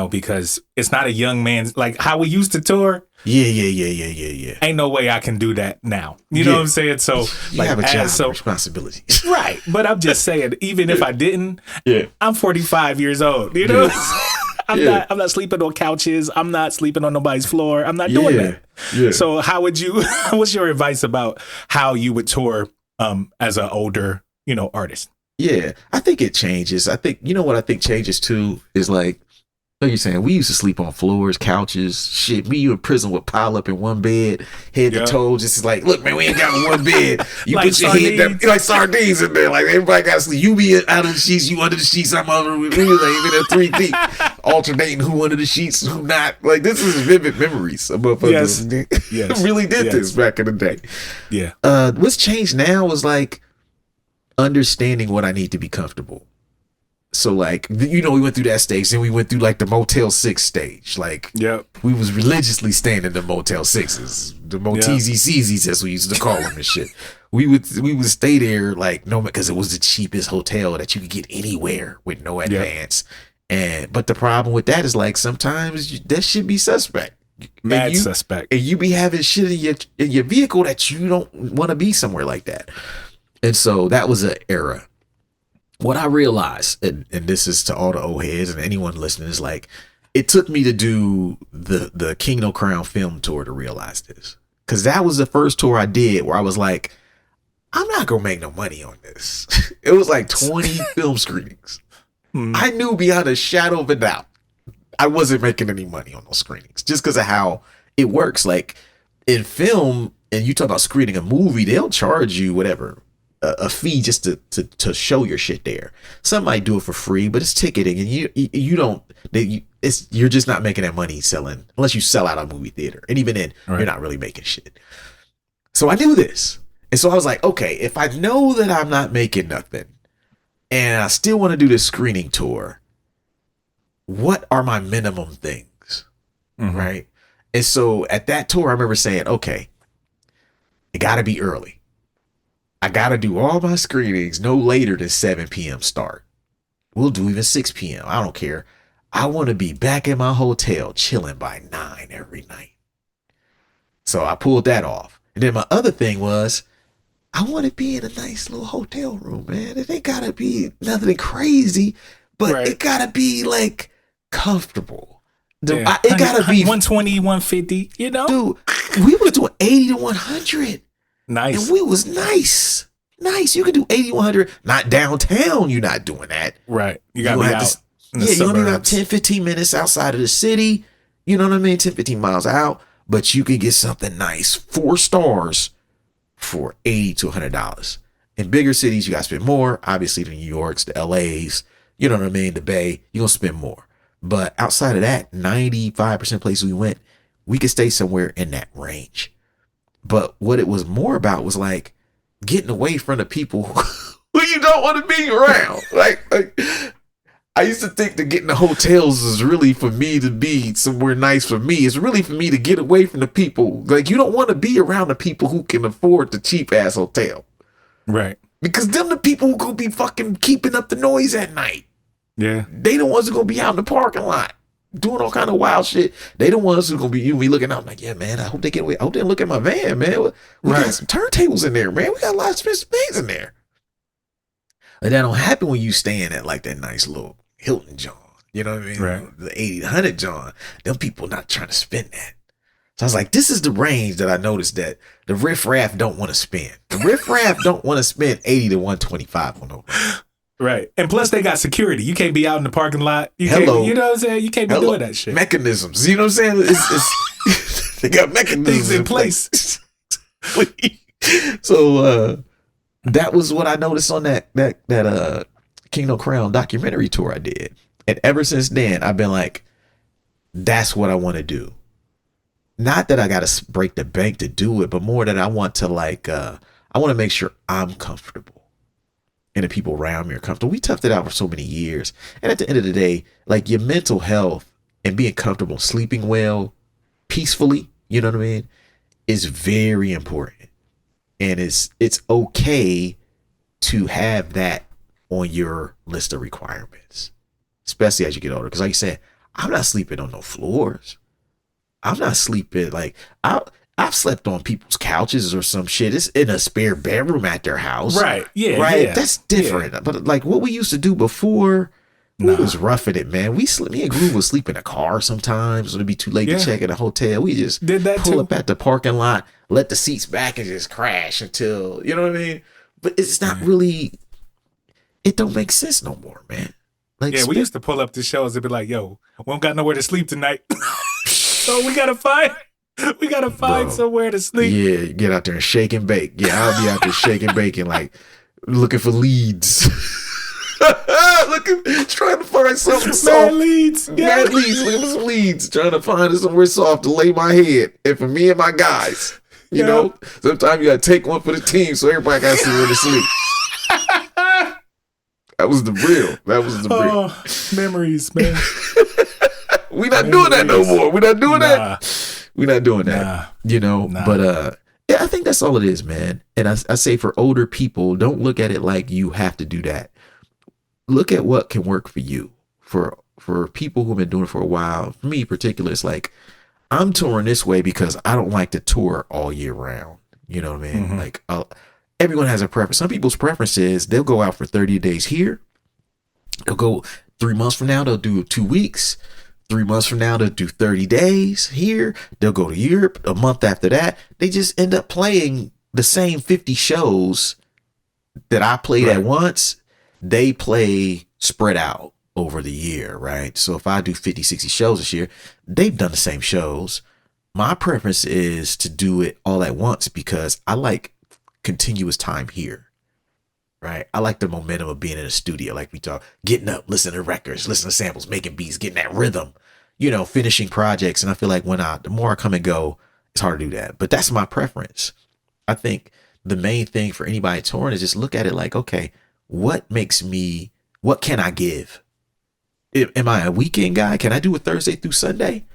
B: Because it's not a young man's, like how we used to tour. Yeah. Ain't no way I can do that now. You know what I'm saying? So
A: you have a job responsibility.
B: Right. But I'm just saying, even if I didn't, I'm 45 years old. I'm not sleeping on couches. I'm not sleeping on nobody's floor. I'm not doing that. Yeah. So what's your advice about how you would tour as an older, artist?
A: Yeah, I think it changes. I think, what I think changes too is like you're saying, we used to sleep on floors, couches, shit. Me, you in prison would pile up in one bed, head to toe. Just like, look, man, we ain't got one bed. You like put your head down, like sardines in there. Like, everybody got to sleep. You be out of the sheets, you under the sheets, I'm under. We like even at 3 feet, alternating who under the sheets, who not. Like, this is vivid memories. Some motherfuckers really did this back in the day.
B: Yeah.
A: What's changed now is like understanding what I need to be comfortable. So like, we went through that stage, then we went through like the Motel 6 stage. Like, we was religiously staying in the Motel 6s, the Moteezy-Seezies, as we used to call them and shit. We would stay there like, no, because it was the cheapest hotel that you could get anywhere with no advance. But the problem with that is like, sometimes that should be suspect.
B: Mad suspect.
A: And you be having shit in your vehicle that you don't want to be somewhere like that. And so that was an era. What I realized, and this is to all the old heads and anyone listening, is like, it took me to do the King No Crown film tour to realize this. Because that was the first tour I did where I was like, I'm not going to make no money on this. It was like 20 film screenings. I knew beyond a shadow of a doubt I wasn't making any money on those screenings just because of how it works. Like in film, and you talk about screening a movie, they'll charge you whatever, a fee just to show your shit there. Some might do it for free, but it's ticketing, and you don't. You're just not making that money selling unless you sell out a movie theater, and even then, you're not really making shit. So I knew this, and so I was like, okay, if I know that I'm not making nothing, and I still want to do this screening tour, what are my minimum things, right? And so at that tour, I remember saying, okay, it got to be early. I got to do all my screenings no later than 7 p.m. start. We'll do even 6 p.m. I don't care. I want to be back in my hotel chilling by 9 every night. So I pulled that off. And then my other thing was, I want to be in a nice little hotel room, man. It ain't got to be nothing crazy, but it got to be like comfortable. It got to be
B: 120, 150, you know?
A: Dude, we was doing 80 to 100.
B: Nice.
A: And we was nice. You can do 80, 100. Not downtown, you're not doing that.
B: Right. You got to be out.
A: You're going to be about 10, 15 minutes outside of the city. You know what I mean? 10, 15 miles out. But you can get something nice. 4 stars for $80 to $100. In bigger cities, you got to spend more. Obviously, the New Yorks, the LAs, you know what I mean? The Bay, you're going to spend more. But outside of that, 95% of places we went, we could stay somewhere in that range. But what it was more about was like getting away from the people who you don't want to be around. Like I used to think that getting the hotels is really for me to be somewhere nice for me. It's really for me to get away from the people. Like you don't want to be around the people who can afford the cheap ass hotel.
B: Right.
A: Because them the people who gonna be fucking keeping up the noise at night.
B: Yeah.
A: They the ones who gonna be out in the parking lot doing all kind of wild shit. They the ones who gonna be looking out like, yeah, man, I hope they get away. I hope they don't look at my van, man. We got some turntables in there, man. We got a lot of expensive things in there. And that don't happen when you staying at like that nice little Hilton John. You know what I mean?
B: Right.
A: The 80 to 100 John. Them people not trying to spend that. So I was like, this is the range that I noticed that the riffraff don't want to spend. The riffraff don't want to spend 80 to 125 on no.
B: Right. And plus they got security. You can't be out in the parking lot. You know what I'm saying? You can't be doing that shit.
A: Mechanisms. You know what I'm saying? It's they got mechanisms
B: things in place.
A: So that was what I noticed on that King No Crown documentary tour I did. And ever since then, I've been like, that's what I want to do. Not that I got to break the bank to do it, but more that I want to I want to make sure I'm comfortable. And the people around me are comfortable. We toughed it out for so many years. And at the end of the day, like your mental health and being comfortable, sleeping well, peacefully, you know what I mean, is very important. And it's okay to have that on your list of requirements, especially as you get older. Because like you said, I'm not sleeping on no floors. I'm not sleeping I've slept on people's couches or some shit. It's in a spare bedroom at their house.
B: Right. Yeah.
A: Right.
B: Yeah.
A: That's different. Yeah. But like what we used to do before, we was roughing it, man. Me and Groove would sleep in a car sometimes. It'd be too late to check in a hotel. We just
B: did that
A: pull
B: too.
A: Up at the parking lot, let the seats back and just crash until, you know what I mean? But it's not really, it don't make sense no more, man. Like,
B: we used to pull up to shows and be like, yo, we don't got nowhere to sleep tonight. So we got to find somewhere to sleep.
A: Yeah, get out there and shake and bake. Yeah, I'll be out there shaking and baking, like looking for leads. Trying to find something soft.
B: Mad leads.
A: Mad leads. Looking for some leads. Trying to find somewhere soft to lay my head. And for me and my guys, you know, sometimes you got to take one for the team so everybody got somewhere to sleep. That was the real.
B: Memories, man.
A: We not doing that no more. We not doing that. We're not doing that, you know, but I think that's all it is, man. And I say for older people, don't look at it like you have to do that. Look at what can work for you. For people who've been doing it for a while, for me in particular, it's like, I'm touring this way because I don't like to tour all year round. You know what I mean?
B: Mm-hmm.
A: Like everyone has a preference. Some people's preference is they'll go out for 30 days here. They'll go 3 months from now, they'll do 2 weeks. 3 months from now, they'll do 30 days here. They'll go to Europe a month after that. They just end up playing the same 50 shows that I played at once. They play spread out over the year, right? So if I do 50, 60 shows this year, they've done the same shows. My preference is to do it all at once because I like continuous time here, right? I like the momentum of being in a studio, like we talk, getting up, listening to records, listening to samples, making beats, getting that rhythm, finishing projects. And I feel like the more I come and go, it's hard to do that. But that's my preference. I think the main thing for anybody touring is just look at it like, okay, what can I give? Am I a weekend guy? Can I do it Thursday through Sunday?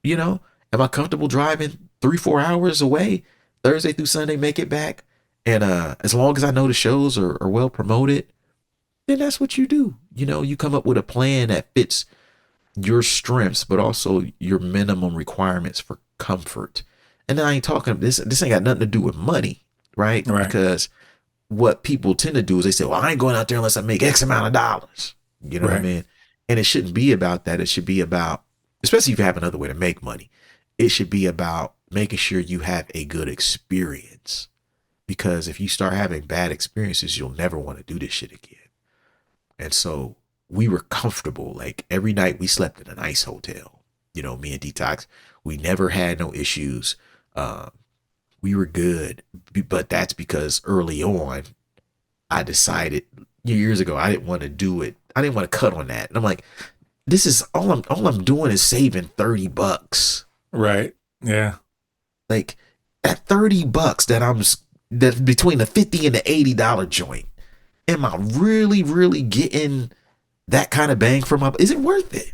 A: Am I comfortable driving 3-4 hours away Thursday through Sunday, make it back? And as long as I know the shows are well promoted, then that's what you do. You come up with a plan that fits your strengths, but also your minimum requirements for comfort. And then I ain't talking, this ain't got nothing to do with money, right? Because what people tend to do is they say, well, I ain't going out there unless I make X amount of dollars. You know what I mean? And it shouldn't be about that. It should be about, especially if you have another way to make money, it should be about making sure you have a good experience. Because if you start having bad experiences, you'll never want to do this shit again. And so we were comfortable. Like every night we slept in a nice hotel. Me and Detox, we never had no issues. We were good. But that's because early on, I decided years ago, I didn't want to do it. I didn't want to cut on that. And I'm like, this is all I'm doing is saving $30.
B: Right. Yeah.
A: Like at $30 that's between the $50 and the $80 joint. Am I really, really getting that kind of bang for my, is it worth it?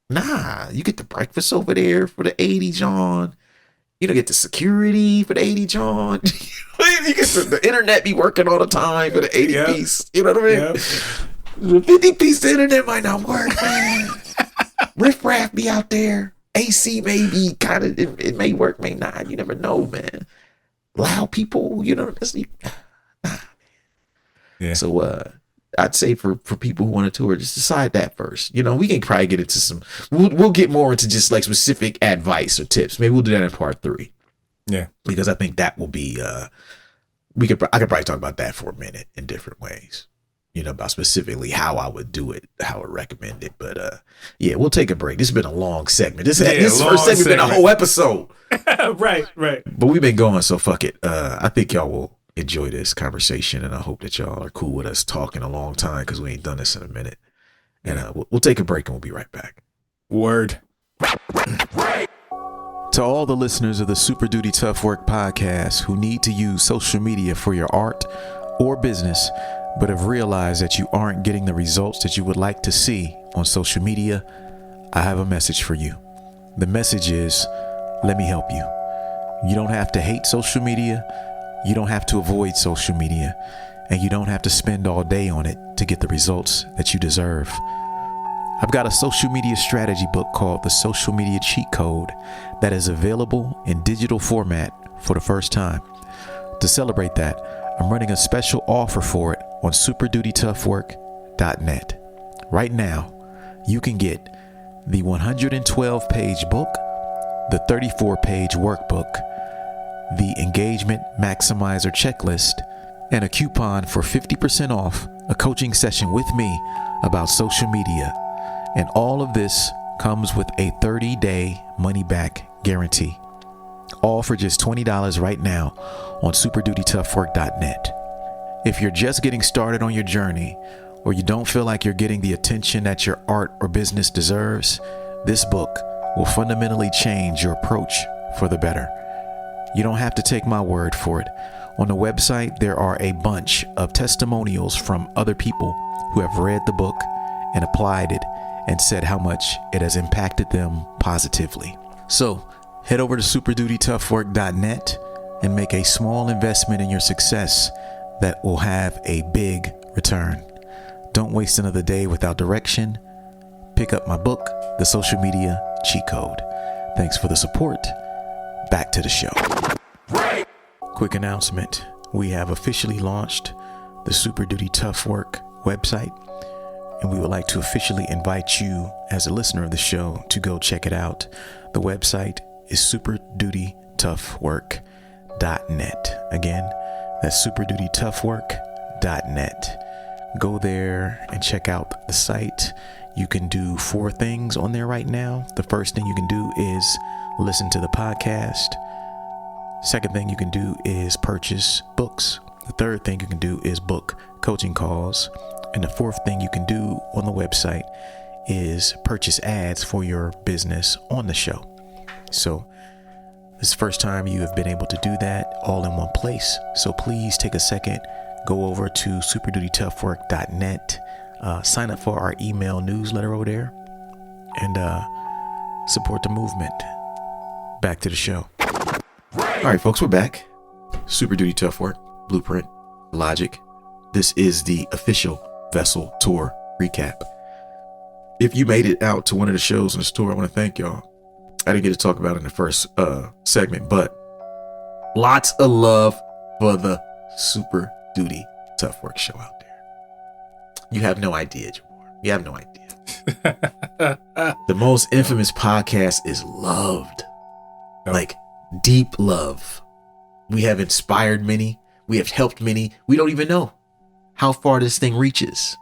A: Nah, you get the breakfast over there for the 80 John. Get the security for the 80 John. You get the internet be working all the time for the 80 piece. You know what I mean? Yep. The 50 piece, the internet might not work, man. Riff raff be out there. AC may be kind of, it may work, may not. You never know, man. Loud people, that's nah, man. Yeah. So I'd say for people who want to tour, just decide that first. We can probably get into some, we'll get more into just like specific advice or tips. Maybe we'll do that in part 3. Yeah. Because I think that will be, I could probably talk about that for a minute in different ways. About specifically how I would do it, how I would recommend it. But yeah, we'll take a break. This has been a long segment. This first segment been a whole episode.
B: Right.
A: But we've been going, so fuck it. I think y'all will enjoy this conversation, and I hope that y'all are cool with us talking a long time because we ain't done this in a minute. And we'll take a break and we'll be right back.
B: Word.
C: To all the listeners of the Super Duty Tough Work podcast who need to use social media for your art or business, but have realized that you aren't getting the results that you would like to see on social media, I have a message for you. The message is, let me help you. You don't have to hate social media. You don't have to avoid social media. And you don't have to spend all day on it to get the results that you deserve. I've got a social media strategy book called The Social Media Cheat Code that is available in digital format for the first time. To celebrate that, I'm running a special offer for it on superdutytoughwork.net. Right now, you can get the 112-page book, the 34-page workbook, the Engagement Maximizer checklist, and a coupon for 50% off a coaching session with me about social media. And all of this comes with a 30-day money-back guarantee. All for just $20 right now on superdutytoughwork.net. If you're just getting started on your journey, or you don't feel like you're getting the attention that your art or business deserves, this book will fundamentally change your approach for the better. You don't have to take my word for it. On the website, there are a bunch of testimonials from other people who have read the book and applied it and said how much it has impacted them positively. So head over to superdutytoughwork.net and make a small investment in your success that will have a big return. Don't waste another day without direction. Pick up my book, The Social Media Cheat Code.
A: Thanks for the support. Back to the show. Quick announcement. We have officially launched the Super Duty Tough Work website, and we would like to officially invite you as a listener of the show to go check it out. The website is superdutytoughwork.net. Again, that's superdutytoughwork.net. Go there and check out the site. You can do 4 things on there right now. The first thing you can do is listen to the podcast. Second thing you can do is purchase books. The third thing you can do is book coaching calls. And the fourth thing you can do on the website is purchase ads for your business on the show. So this is the first time you have been able to do that all in one place. So please take a second, go over to superdutytoughwork.net, sign up for our email newsletter over there, and support the movement. Back to the show. All right, folks, we're back. Super Duty Tough Work, Blueprint, Illogic. This is the official Vessel Tour recap. If you made it out to one of the shows in the store, I want to thank y'all. I didn't get to talk about it in the first segment, but lots of love for the Super Duty Tough Work show out there. You have no idea, Jamar. You have no idea. The most infamous podcast is loved. Like deep love. We have inspired many. We have helped many. We don't even know how far this thing reaches.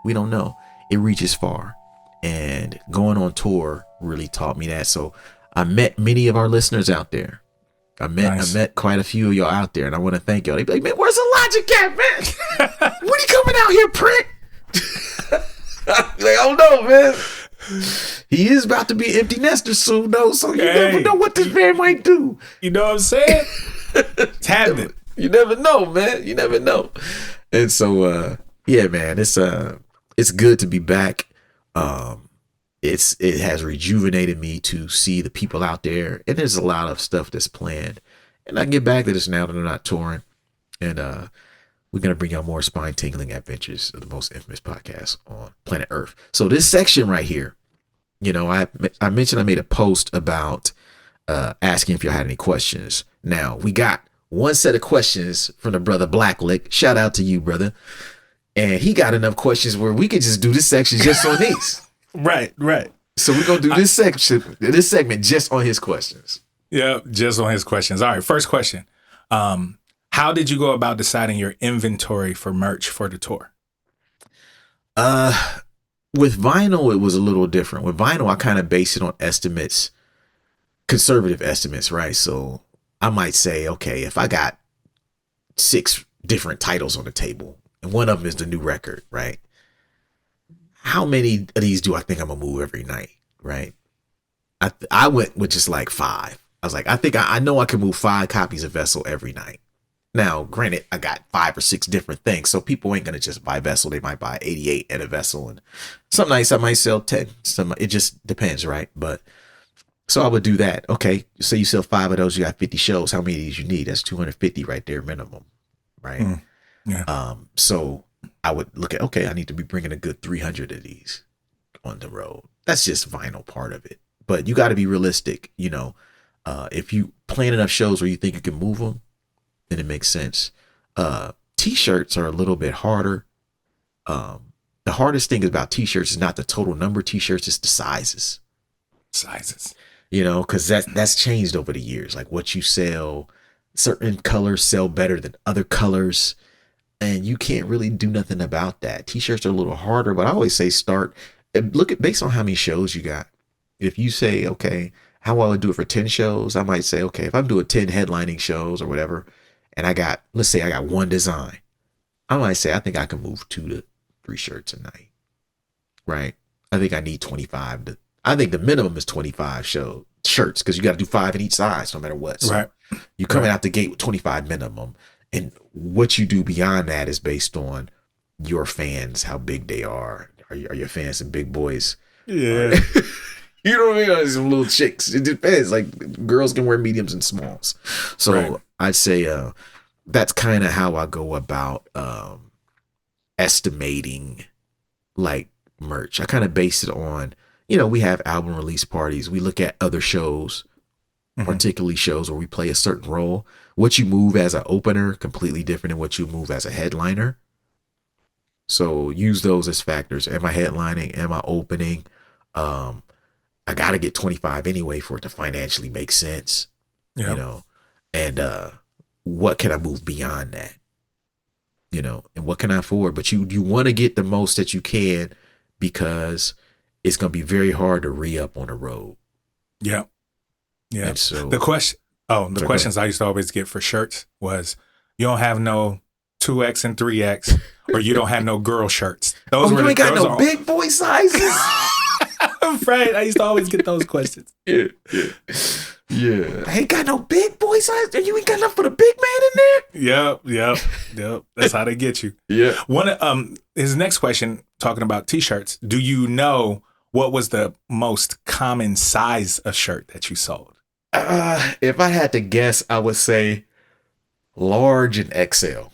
A: We don't know. It reaches far. And going on tour really taught me that. So I met many of our listeners out there. I met quite a few of y'all out there, and I want to thank y'all. They be like, man, where's Illogic at, man? When he coming out here, Print? Like, oh no, man. He is about to be an empty nester soon, though, so you never know what this man might do.
B: You know what I'm saying? It's happening.
A: You never know, man. You never know. And so, yeah, man, it's good to be back. It has rejuvenated me to see the people out there, and there's a lot of stuff that's planned. And I can get back to this now that I'm not touring. And we're gonna bring y'all more spine-tingling adventures of the most infamous podcast on planet Earth. So this section right here, you know, I mentioned I made a post about asking if y'all had any questions. Now we got one set of questions from the brother Blacklick. Shout out to you, brother. And he got enough questions where we could just do this section just on these.
B: Right.
A: So we're gonna do this segment just on his questions.
B: Yeah, just on his questions. All right, first question. How did you go about deciding your inventory for merch for the tour?
A: With vinyl, it was a little different. With vinyl, I kind of base it on estimates, conservative estimates, right? So I might say, okay, if I got 6 different titles on the table, and one of them is the new record, right? How many of these do I think I'm gonna move every night, right? I went with just like 5. I was like, I think I know I can move 5 copies of Vessel every night. Now, granted, I got 5 or 6 different things, so people ain't gonna just buy Vessel. They might buy 88 at a Vessel, and some nights I might sell 10. It just depends, right? But so I would do that. Okay, say you sell 5 of those, you got 50 shows. How many of these you need? That's 250 right there minimum, right?
B: Yeah.
A: So I would look at, okay, I need to be bringing a good 300 of these on the road. That's just vinyl part of it. But you got to be realistic. You know, if you plan enough shows where you think you can move them, then it makes sense. T-shirts are a little bit harder. The hardest thing about T-shirts is not the total number of T-shirts, it's the sizes. You know, because that's changed over the years. Like what you sell, certain colors sell better than other colors. And you can't really do nothing about that. T-shirts are a little harder, but I always say start and look at based on how many shows you got. If you say, okay, how will I do it for 10 shows? I might say, okay, if I'm doing 10 headlining shows or whatever, and let's say I got 1 design, I might say, I think I can move 2 to 3 shirts a night, right? I think I need 25. I think the minimum is 25 shirts because you got to do 5 in each size no matter what. So
B: right.
A: You're coming out the gate with 25 minimum. And what you do beyond that is based on your fans, how big they are. Are your fans some big boys?
B: Yeah.
A: You know what I mean? Or some little chicks. It depends. Like girls can wear mediums and smalls. So right. I'd say that's kind of how I go about estimating like merch. I kind of base it on, we have album release parties. We look at other shows, particularly shows where we play a certain role. What you move as an opener, completely different than what you move as a headliner. So use those as factors. Am I headlining? Am I opening? I got to get 25 anyway for it to financially make sense, and what can I move beyond that, and what can I afford? But you want to get the most that you can, because it's going to be very hard to re-up on the road.
B: Yeah. Yeah.
A: And so
B: the questions I used to always get for shirts was, you don't have no 2X and 3X, or you don't have no girl shirts. Those
A: you ain't got no big boy sizes.
B: Right. I used to always get those questions.
A: Yeah. I ain't got no big boy size. You ain't got enough for the big man in
B: there. Yep. That's how they get you. Yeah. His next question, talking about t-shirts. Do you know what was the most common size of shirt that you sold?
A: If I had to guess, I would say large and XL.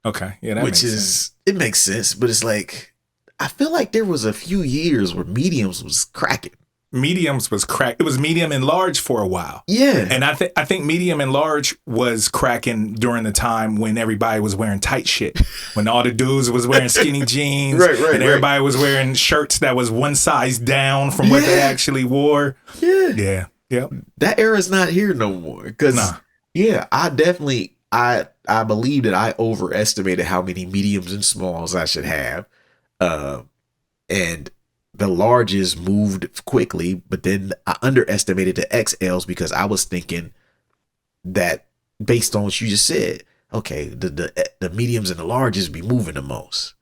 B: Okay. Yeah, that makes sense.
A: It makes sense, but it's like, I feel like there was a few years where mediums was cracking.
B: Mediums was crack. It was medium and large for a while.
A: Yeah.
B: And I think medium and large was cracking during the time when everybody was wearing tight shit. When all the dudes was wearing skinny jeans. Right, and everybody was wearing shirts that was one size down from what they actually wore.
A: Yeah.
B: Yeah. Yep.
A: That era's not here no more. Because, I definitely, I believe that I overestimated how many mediums and smalls I should have. And the larges moved quickly, but then I underestimated the XLs because I was thinking that, based on what you just said, okay, the mediums and the larges be moving the most.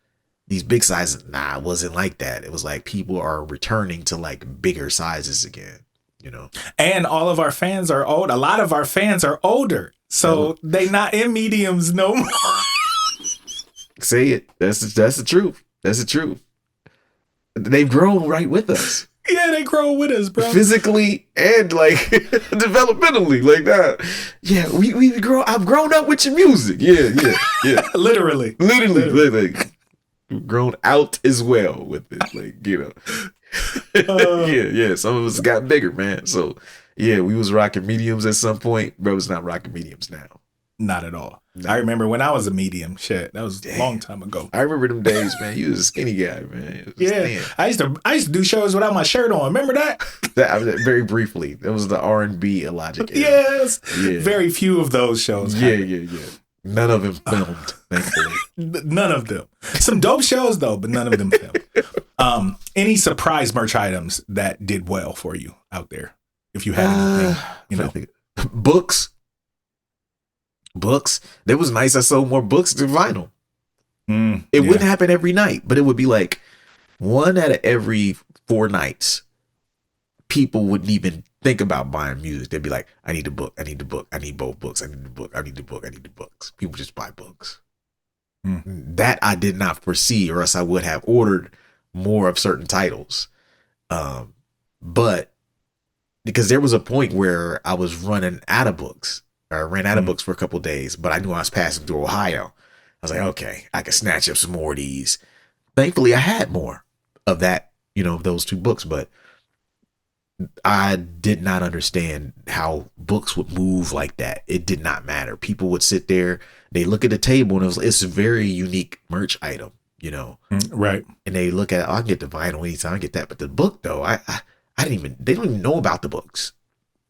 A: These big sizes, it wasn't like that. It was like people are returning to like bigger sizes again,
B: And all of our fans are old. A lot of our fans are older, so they not in mediums no more.
A: Say it. That's the truth. That's the truth. They've grown right with us.
B: Yeah, they grow with us, bro.
A: Physically and like developmentally, like that. Yeah, we grow. I've grown up with your music. Yeah.
B: Literally.
A: Like, we've grown out as well with it. Like, yeah. Some of us got bigger, man. So yeah, we was rocking mediums at some point. Bro's not rocking mediums now.
B: Not at all. No. I remember when I was a medium. Shit, that was a long time ago.
A: I remember them days, man. You was a skinny guy, man.
B: Yeah, I used to do shows without my shirt on. Remember that?
A: Very briefly. That was the R&B Illogic era.
B: Yes. Yeah. Very few of those shows.
A: Yeah. None of them filmed, thankfully.
B: None of them. Some dope shows though, but none of them filmed. Any surprise merch items that did well for you out there? If you had anything, Books. It was nice. I sold more books than vinyl. It wouldn't happen every night, but it would be like one out of every 4 nights. People wouldn't even think about buying music. They'd be like, I need a book. I need the book. I need both books. I need the book. I need the book. I need the books. People just buy books. That I did not foresee, or else I would have ordered more of certain titles. But because there was a point where I was running out of books. I ran out of books for a couple of days, but I knew I was passing through Ohio. I was like, okay, I can snatch up some more of these. Thankfully, I had more of that, of those 2 books, but I did not understand how books would move like that. It did not matter. People would sit there, they look at the table, and it's a very unique merch item, Right.
A: And they look at, I can get the vinyl anytime, I get that. But the book, though, they don't even know about the books.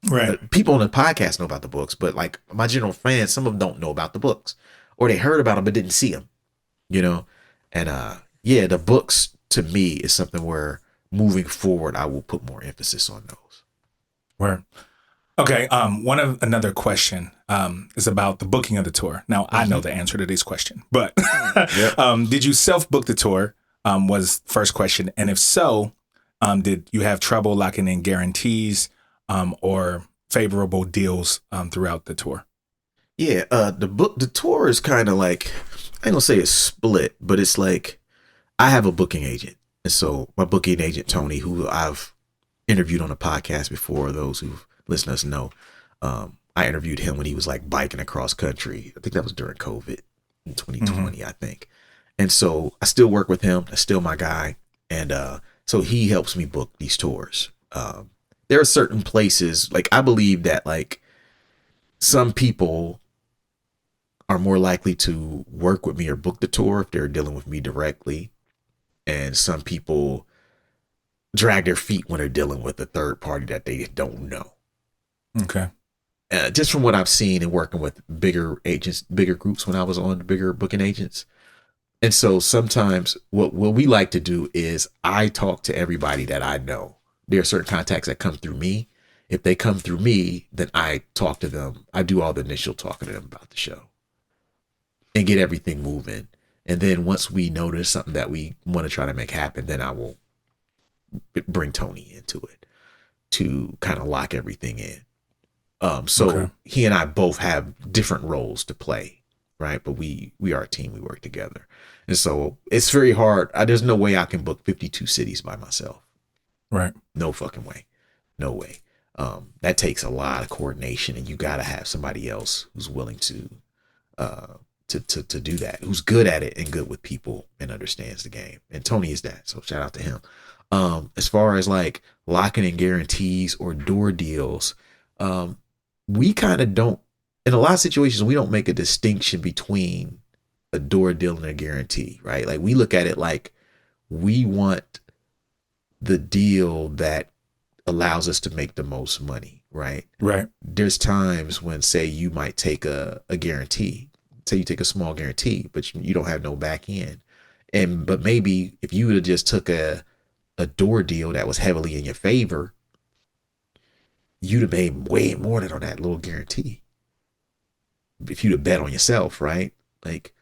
B: Right.
A: People on the podcast know about the books, but like my general fans, some of them don't know about the books, or they heard about them but didn't see them, And the books to me is something where moving forward, I will put more emphasis on those.
B: Where, okay. Another question is about the booking of the tour. Now I know the answer to this question, but did you self-book the tour? Was first question, and if so, did you have trouble locking in guarantees? Or favorable deals throughout the tour?
A: Yeah, the tour is kind of like, I ain't gonna say it's split, but it's like I have a booking agent. And so my booking agent, Tony, who I've interviewed on a podcast before, those who've listened to us know, I interviewed him when he was like biking across country. I think that was during COVID in 2020, I think. And so I still work with him. That's still my guy. And So he helps me book these tours. There are certain places, like I believe that like some people are more likely to work with me or book the tour if they're dealing with me directly. And some people drag their feet when they're dealing with a third party that they don't know.
B: Okay.
A: Just from what I've seen and working with bigger agents, bigger groups when I was on the bigger booking agents. And so sometimes what we like to do is I talk to everybody that I know. There are certain contacts that come through me. If they come through me, then I talk to them. I do all the initial talking to them about the show and get everything moving. And then once we notice something that we want to try to make happen, then I will bring Tony into it to kind of lock everything in. So he and I both have different roles to play, right? But we are a team. We work together. And so it's very hard. There's no way I can book 52 cities by myself.
B: Right.
A: No fucking way. No way. That takes a lot of coordination, and you got to have somebody else who's willing to do that, who's good at it and good with people and understands the game. And Tony is that. So shout out to him. As far as like locking in guarantees or door deals, we kind of don't, in a lot of situations, we don't make a distinction between a door deal and a guarantee, right? Like we look at it like we want the deal that allows us to make the most money, right?
B: Right.
A: There's times when, say, you might take a guarantee, say you take a small guarantee, but you don't have no back end. But maybe if you would have just took a door deal that was heavily in your favor, you'd have made way more than on that little guarantee. If you'd have bet on yourself, right? Like,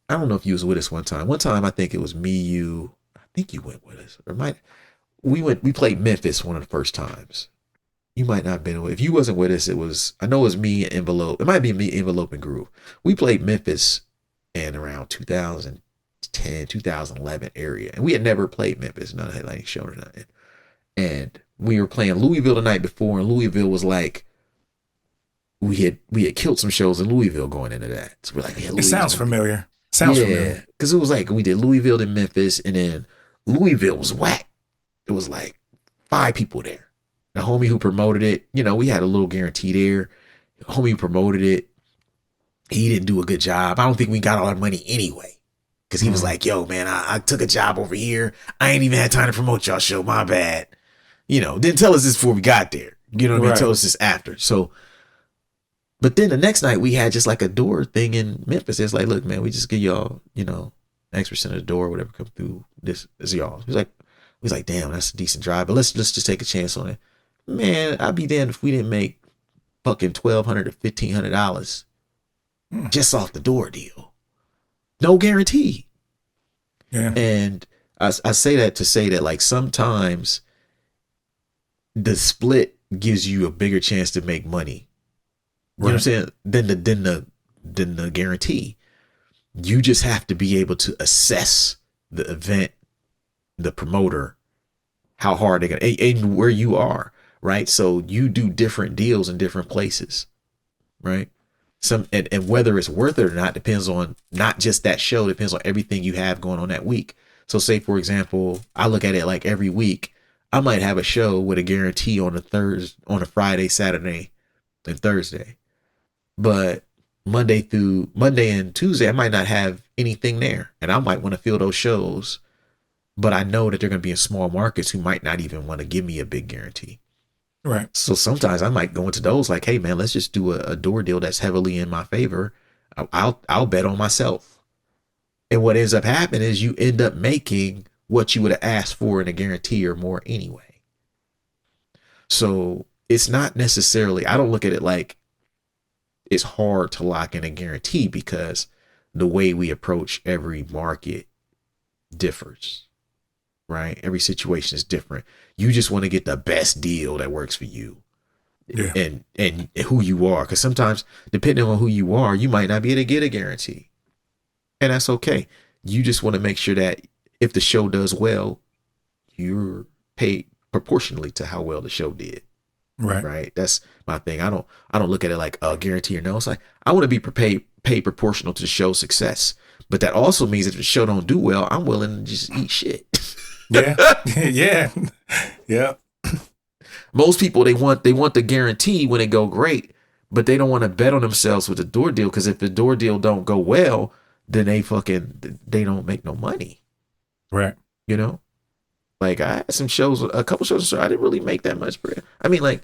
A: I don't know if you was with us one time. One time, I think it was me, you, I think you went with us. We played Memphis one of the first times. You might not have been with. If you wasn't with us, I know it was me and Envelope. It might be me, Envelope, and Groove. We played Memphis in around 2010, 2011 area. And we had never played Memphis, none of that like show or nothing. And we were playing Louisville the night before, and Louisville was like, we had killed some shows in Louisville going into that. So we're like, yeah,
B: it sounds familiar. Familiar.
A: Because it was like we did Louisville to Memphis, and then Louisville was whack. It was like 5 people there. The homie who promoted it, we had a little guarantee there. The homie who promoted it, he didn't do a good job. I don't think we got all our money anyway. Because he was like, yo, man, I took a job over here. I ain't even had time to promote y'all show. My bad. Didn't tell us this before we got there. You know what I mean? Told us this after. So, but then the next night we had just like a door thing in Memphis. It's like, look, man, we just give y'all, X% of the door, whatever come through. This is y'all. He was like, damn, that's a decent drive, but let's just take a chance on it. Man, I'd be damned if we didn't make fucking $1,200 to $1,500 just off the door deal. No guarantee.
B: Yeah.
A: And I say that to say that like sometimes the split gives you a bigger chance to make money. You know what I'm saying? Than the guarantee. You just have to be able to assess the event, the promoter, how hard they're gonna, and where you are, right? So you do different deals in different places, right? And whether it's worth it or not depends on not just that show, depends on everything you have going on that week. So say, for example, I look at it like every week, I might have a show with a guarantee on a Friday, Saturday, and Thursday. But Monday and Tuesday, I might not have anything there. And I might want to fill those shows, but I know that they're going to be in small markets who might not even want to give me a big guarantee.
B: Right.
A: So sometimes I might go into those like, hey man, let's just do a door deal that's heavily in my favor. I'll bet on myself. And what ends up happening is you end up making what you would have asked for in a guarantee or more anyway. So it's not necessarily, I don't look at it like it's hard to lock in a guarantee because the way we approach every market differs, right? Every situation is different. You just want to get the best deal that works for you.
B: Yeah.
A: And who you are. Because sometimes, depending on who you are, you might not be able to get a guarantee. And that's okay. You just want to make sure that if the show does well, you're paid proportionally to how well the show did. Right. That's my thing. I don't look at it like a guarantee or no. It's like I want to be paid proportional to the show's success. But that also means if the show don't do well, I'm willing to just eat shit.
B: Yeah. Yeah. Yeah.
A: Most people, they want the guarantee when it go great, but they don't want to bet on themselves with the door deal, because if the door deal don't go well, then they don't make no money.
B: Right.
A: You know, like I had some shows, a couple shows, so I didn't really make that much bread. I mean, like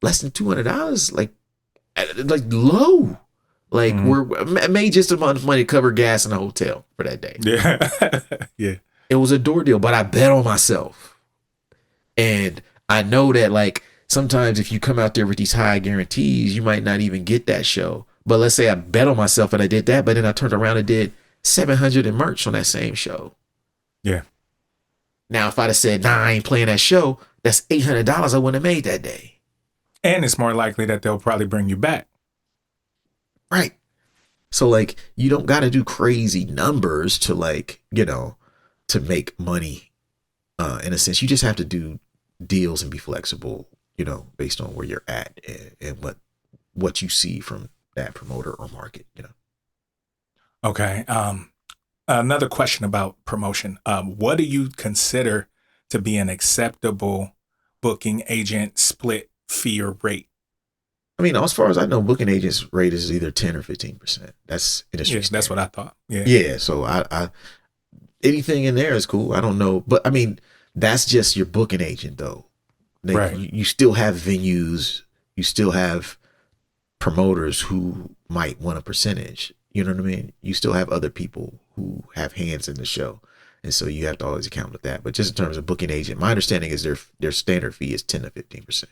A: less than $200, like low. Like I made just enough money to cover gas in the hotel for that day.
B: Yeah. Yeah.
A: It was a door deal, but I bet on myself. And I know that like sometimes if you come out there with these high guarantees, you might not even get that show. But let's say I bet on myself and I did that, but then I turned around and did 700 in merch on that same show.
B: Yeah.
A: Now, if I'd have said, nah, I ain't playing that show, that's $800 I wouldn't have made that day.
B: And it's more likely that they'll probably bring you back.
A: Right. So like, you don't got to do crazy numbers to like, you know, to make money. In a sense, you just have to do deals and be flexible, you know, based on where you're at and what you see from that promoter or market, you know.
B: Okay. Another question about promotion. What do you consider to be an acceptable booking agent split fee or rate?
A: I mean, as far as I know, booking agents rate is either 10 or 15%. That's industry.
B: Yes, that's what I thought. Yeah.
A: Yeah. So I anything in there is cool. I don't know, but I mean, that's just your booking agent though.
B: Right.
A: You still have venues, you still have promoters who might want a percentage. You know what I mean? You still have other people who have hands in the show. And so you have to always account with that. But just in terms of booking agent, my understanding is their standard fee is 10 to 15%.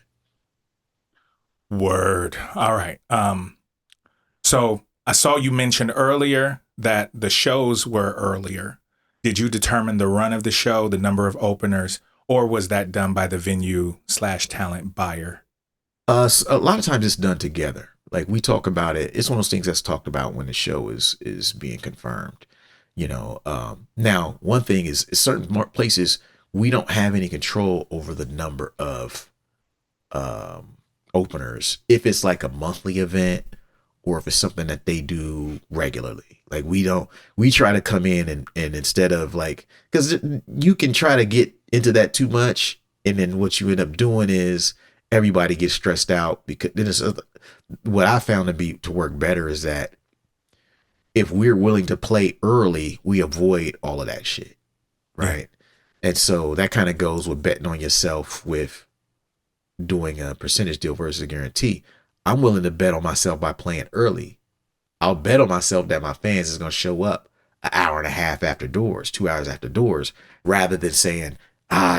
B: Word. All right. So I saw you mentioned earlier that the shows were earlier. Did you determine the run of the show, the number of openers, or was that done by the venue/talent buyer?
A: A lot of times it's done together. Like we talk about it. It's one of those things that's talked about when the show is being confirmed. You know, now one thing is certain places we don't have any control over the number of openers. If it's like a monthly event or if it's something that they do regularly, like we try to come in and instead of like, because you can try to get into that too much, and then what you end up doing is everybody gets stressed out, because then it's what I found to work better is that if we're willing to play early, we avoid all of that shit. Right. Yeah. And so that kind of goes with betting on yourself with doing a percentage deal versus a guarantee. I'm willing to bet on myself by playing early. I'll bet on myself that my fans is going to show up an hour and a half after doors, 2 hours after doors, rather than saying,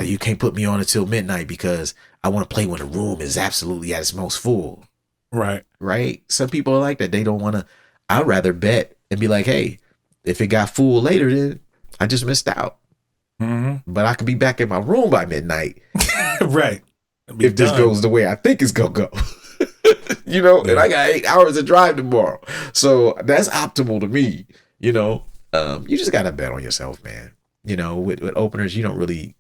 A: you can't put me on until midnight because I want to play when the room is absolutely at its most full.
B: Right.
A: Right. Some people are like that. They don't want to. I'd rather bet and be like, hey, if it got full later, then I just missed out.
B: Mm-hmm.
A: But I could be back in my room by midnight.
B: Right.
A: If this goes the way I think it's going to go. You know, and I got 8 hours to drive tomorrow. So that's optimal to me. You know, you just got to bet on yourself, man. You know, with openers, you don't really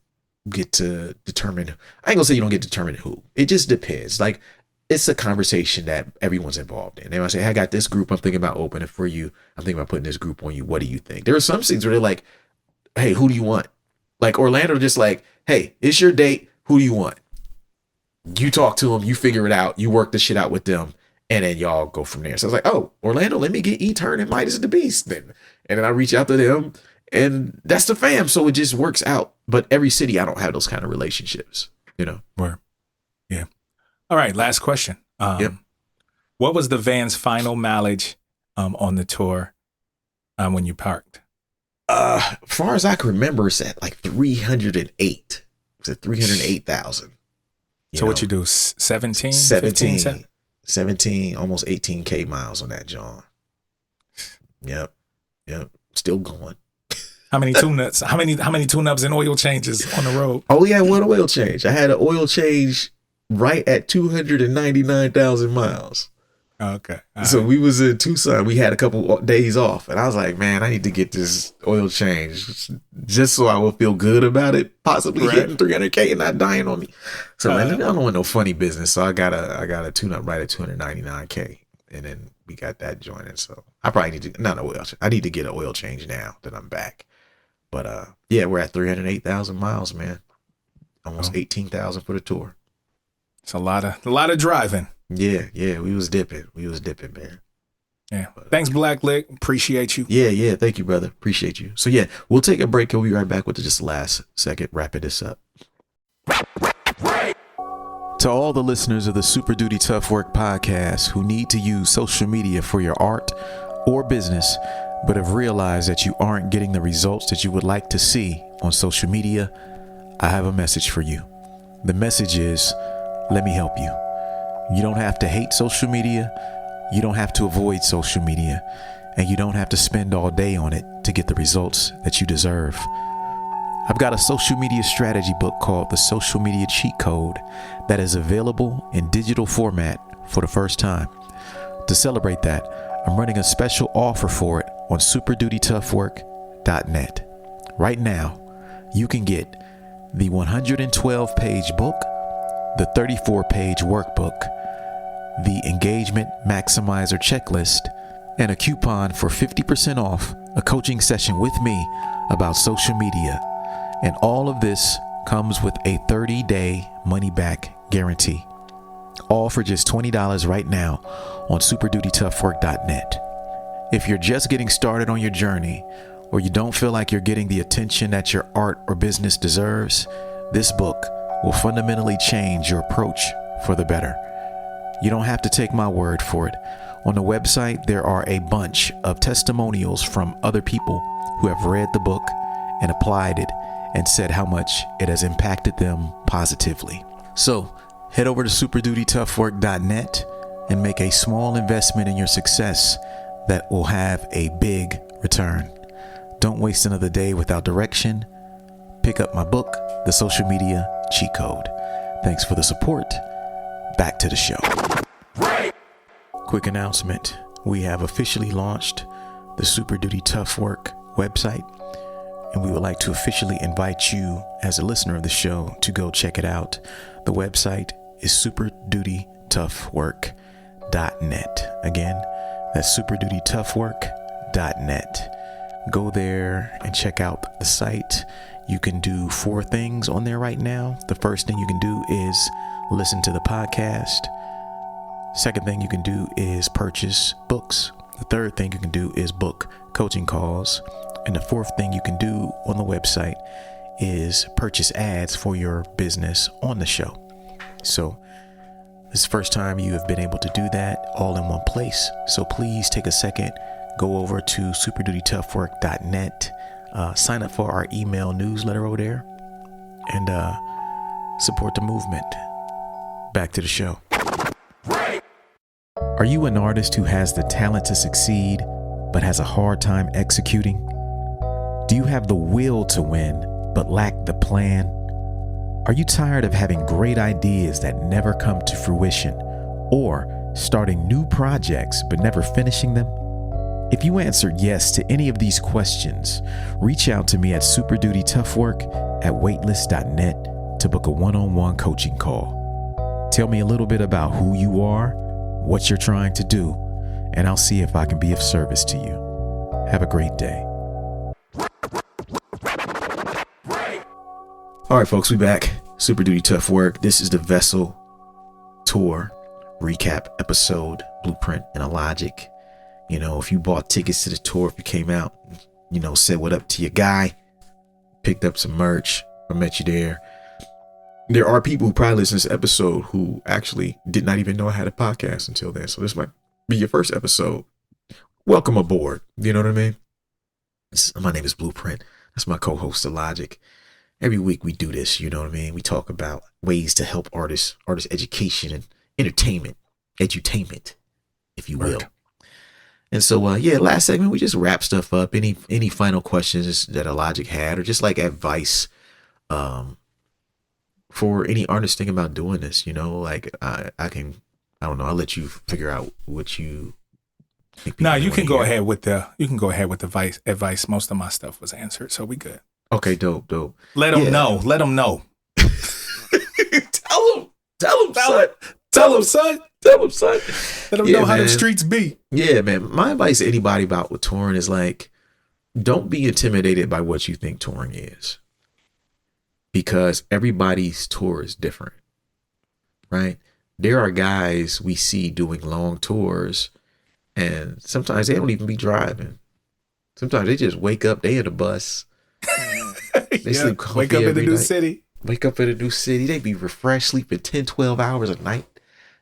A: get to determine. I ain't gonna say you don't get to determine who. It just depends. Like, it's a conversation that everyone's involved in. They might say, hey, I got this group I'm thinking about opening for you. I'm thinking about putting this group on you. What do you think? There are some things where they're like, hey, who do you want? Like Orlando just like, hey, it's your date. Who do you want? You talk to them, you figure it out, you work the shit out with them, and then y'all go from there. So I was like, oh, Orlando, let me get E-Turn and Midas the Beast then. And then I reach out to them, and that's the fam. So it just works out. But every city, I don't have those kind of relationships, you know?
B: Where? Yeah. All right, last question.
A: Yep.
B: What was the van's final mileage on the tour when you parked?
A: As far as I can remember, it's at like 308. It's at 308,000.
B: So what you do, 17?
A: 17, almost 18K miles on that, John. Yep. Still going.
B: How many tune-ups? How many tune-ups and oil changes on the road?
A: Oh yeah, one oil change. I had an oil change right at 299,000 miles.
B: Okay.
A: So we was in Tucson. We had a couple days off, and I was like, man, I need to get this oil change just so I will feel good about it, possibly hitting 300K and not dying on me. So I don't want no funny business. So I got a tune up right at 299K, and then we got that joining. So I probably need to I need to get an oil change now that I'm back. But yeah, we're at 308,000 miles, man. Almost 18,000 for the tour.
B: It's a lot of driving.
A: Yeah, we was dipping, man.
B: Yeah. Thanks, Black Lick. Appreciate you.
A: Yeah. Thank you, brother. Appreciate you. So yeah, we'll take a break. We'll be right back with just the last second, wrapping this up. To all the listeners of the Super Duty Tough Work podcast who need to use social media for your art or business, but have realized that you aren't getting the results that you would like to see on social media, I have a message for you. The message is, let me help you. You don't have to hate social media. You don't have to avoid social media, and you don't have to spend all day on it to get the results that you deserve. I've got a social media strategy book called The Social Media Cheat Code that is available in digital format for the first time. To celebrate that, I'm running a special offer for it on superdutytoughwork.net. Right now, you can get the 112-page book, the 34-page workbook, the Engagement Maximizer checklist, and a coupon for 50% off a coaching session with me about social media. And all of this comes with a 30-day money-back guarantee. All for just $20 right now on superdutytoughwork.net. If you're just getting started on your journey, or you don't feel like you're getting the attention that your art or business deserves, this book will fundamentally change your approach for the better. You don't have to take my word for it. On the website, there are a bunch of testimonials from other people who have read the book and applied it and said how much it has impacted them positively. So head over to superdutytoughwork.net and make a small investment in your success that will have a big return. Don't waste another day without direction. Pick up my book, The Social Media Cheat Code. Thanks for the support. Back to the show. Quick announcement. We have officially launched the Super Duty Tough Work website, and we would like to officially invite you as a listener of the show to go check it out. The website is superdutytoughwork.net. Again, that's superdutytoughwork.net. Go there and check out the site. You can do 4 things on there right now. The first thing you can do is listen to the podcast. Second thing you can do is purchase books. The third thing you can do is book coaching calls. And the fourth thing you can do on the website is purchase ads for your business on the show. So this is the first time you have been able to do that all in one place. So please take a second, go over to superdutytoughwork.net, sign up for our email newsletter over there, and support the movement. Back to the show. Are you an artist who has the talent to succeed, but has a hard time executing? Do you have the will to win, but lack the plan? Are you tired of having great ideas that never come to fruition, or starting new projects but never finishing them? If you answered yes to any of these questions, reach out to me at superdutytoughwork@weightless.net to book a one-on-one coaching call. Tell me a little bit about who you are, what you're trying to do, and I'll see if I can be of service to you. Have a great day. All right, folks, we back. Super Duty Tough Work. This is the Vessel Tour recap episode, Blueprint and Illogic. You know, if you bought tickets to the tour, if you came out, you know, said what up to your guy, picked up some merch, I met you there. There are people who probably listen to this episode who actually did not even know I had a podcast until then. So this might be your first episode. Welcome aboard. You know what I mean? My name is Blueprint. That's my co-host, Illogic. Every week we do this, you know what I mean? We talk about ways to help artists education and entertainment, edutainment, if you will. And so, last segment, we just wrap stuff up. Any final questions that Illogic had, or just like advice for any artist thinking about doing this, you know, like I don't know, I'll let you figure out what you think.
B: No, you can go ahead with the advice. Most of my stuff was answered, so we good.
A: Okay, dope.
B: Let them know. Let them know.
A: Tell them, son. Let them
B: know how the streets be.
A: Yeah, man. My advice to anybody about with touring is like, don't be intimidated by what you think touring is, because everybody's tour is different, right? There are guys we see doing long tours, and sometimes they don't even be driving. Sometimes they just wake up, they in a bus. They sleep comfy
B: wake up in a
A: every
B: new
A: night.
B: city.
A: Wake up in a new city. They be refreshed, sleeping 10, 12 hours a night,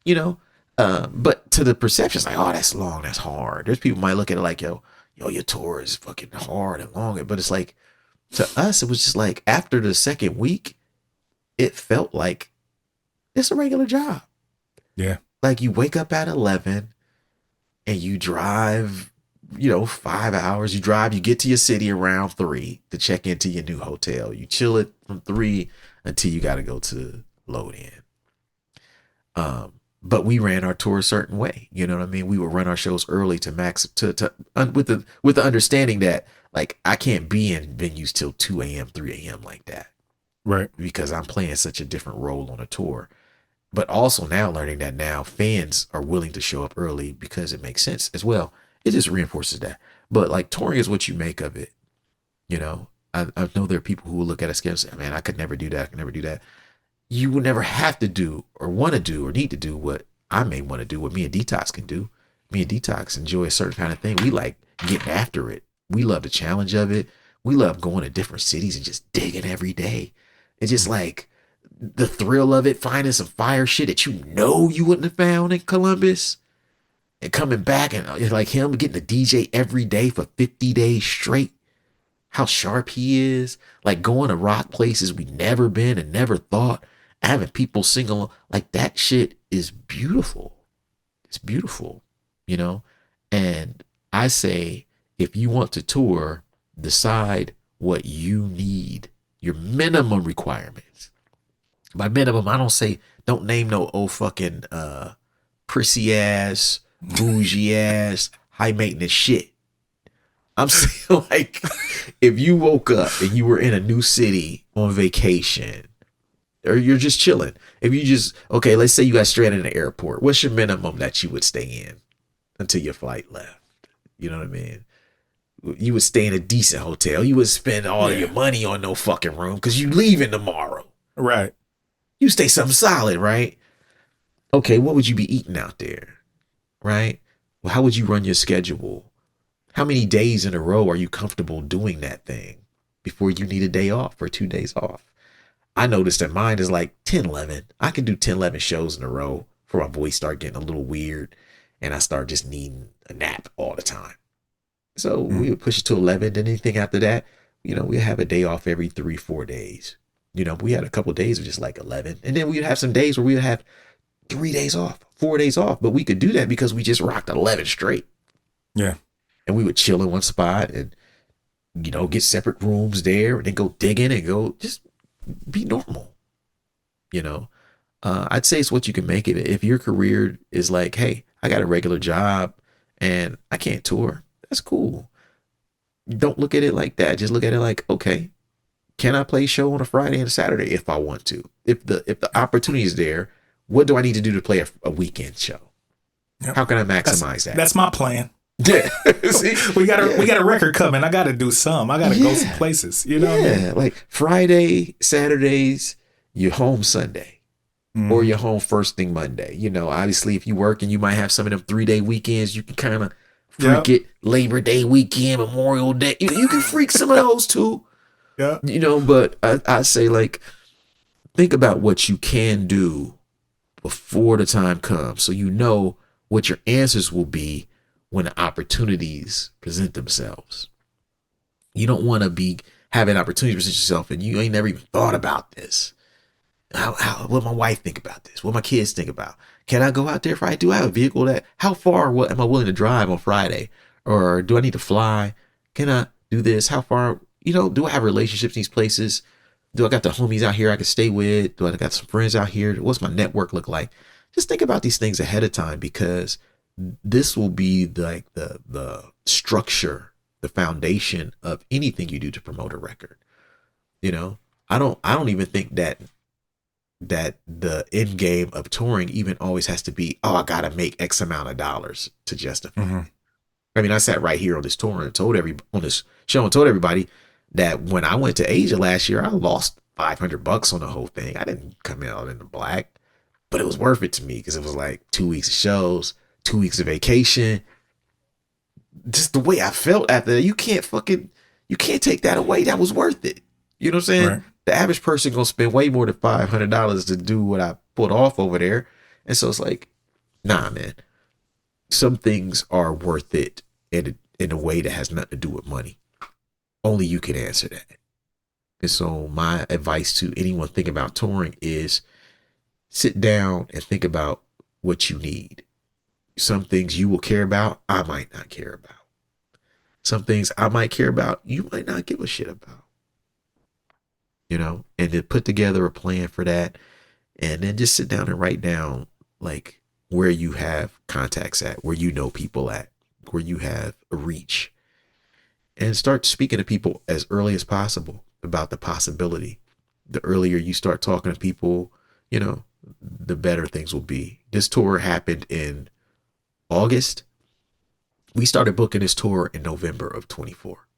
A: you know? But to the perception, it's like, oh, that's long, that's hard. There's people might look at it like, yo, your tour is fucking hard and long. But it's like, to us, it was just like, after the second week, it felt like it's a regular job.
B: Yeah.
A: Like, you wake up at 11 and you drive, 5 hours. You drive, you get to your city around 3 to check into your new hotel. You chill it from 3 until you got to go to load in. But we ran our tour a certain way. You know what I mean? We would run our shows early to max with the understanding that, like, I can't be in venues till 2 a.m., 3 a.m. like that.
B: Right.
A: Because I'm playing such a different role on a tour. But also now learning that now fans are willing to show up early because it makes sense as well. It just reinforces that. But like, touring is what you make of it. I know there are people who will look at us and say, man, I could never do that. I could never do that. You will never have to do or want to do or need to do what I may want to do, what me and Detox can do. Me and Detox enjoy a certain kind of thing. We like getting after it. We love the challenge of it. We love going to different cities and just digging every day. It's just like the thrill of it, finding some fire shit that you wouldn't have found in Columbus, and coming back and like him getting the DJ every day for 50 days straight. How sharp he is. Like going to rock places we never been and never thought. Having people sing along. Like, that shit is beautiful. It's beautiful, And I say, if you want to tour, decide what you need, your minimum requirements. By minimum, I don't name no old fucking prissy ass, bougie ass, high maintenance shit. I'm saying, like, if you woke up and you were in a new city on vacation, or you're just chilling, okay, let's say you got stranded in the airport. What's your minimum that you would stay in until your flight left? You know what I mean? You would stay in a decent hotel. You would spend all of your money on no fucking room because you leaving tomorrow.
B: Right.
A: You stay something solid, right? Okay, what would you be eating out there? Right? Well, how would you run your schedule? How many days in a row are you comfortable doing that thing before you need a day off or 2 days off? I noticed that mine is like 10, 11. I can do 10, 11 shows in a row before my voice start getting a little weird and I start just needing a nap all the time. So we would push it to 11. Then anything after that, we have a day off every 3-4 days. We had a couple of days of just like 11. And then we'd have some days where we would have 3 days off, 4 days off. But we could do that because we just rocked 11 straight. Yeah. And we would chill in one spot and, get separate rooms there and then go digging and go just be normal. I'd say it's what you can make it. If your career is like, hey, I got a regular job and I can't tour, that's cool. Don't look at it like that. Just look at it like, okay, can I play a show on a Friday and a Saturday if I want to? If the opportunity is there, what do I need to do to play a weekend show? Yep. How can I maximize that?
B: That's my plan.
A: Yeah.
B: See? we got a record coming. I got to do some. I got to go some places. What I mean?
A: Like Friday, Saturdays, you're home Sunday. Or you're home first thing Monday. Obviously, if you work and you might have some of them 3-day weekends, you can kind of freak it. Labor Day weekend, Memorial Day. You can freak some of those too. Yeah. But I say, like, think about what you can do before the time comes, so what your answers will be when the opportunities present themselves. You don't want to be having opportunities present yourself and you ain't never even thought about this. What my wife think about this? What my kids think about? Can I go out there Friday? Do I have a vehicle how far am I willing to drive on Friday? Or do I need to fly? Can I do this? How far, do I have relationships in these places? Do I got the homies out here I can stay with? Do I got some friends out here? What's my network look like? Just think about these things ahead of time, because this will be like the structure, the foundation of anything you do to promote a record. I don't even think that the end game of touring even always has to be, I gotta make X amount of dollars to justify. I mean, I sat right here on this tour and on this show and told everybody that when I went to Asia last year, I lost $500 on the whole thing. I didn't come out in the black, but it was worth it to me because it was like 2 weeks of shows, 2 weeks of vacation. Just the way I felt after that, you can't take that away. That was worth it. You know what I'm saying? Right. The average person gonna spend way more than $500 to do what I put off over there. And so it's like, nah, man. Some things are worth it in a way that has nothing to do with money. Only you can answer that. And so my advice to anyone thinking about touring is sit down and think about what you need. Some things you will care about, I might not care about. Some things I might care about, you might not give a shit about. You know, and then put together a plan for that. And then just sit down and write down like where you have contacts at, where you know people at, where you have a reach. And start speaking to people as early as possible about the possibility. The earlier you start talking to people, you know, the better things will be. This tour happened in August. We started booking this tour in November of 24.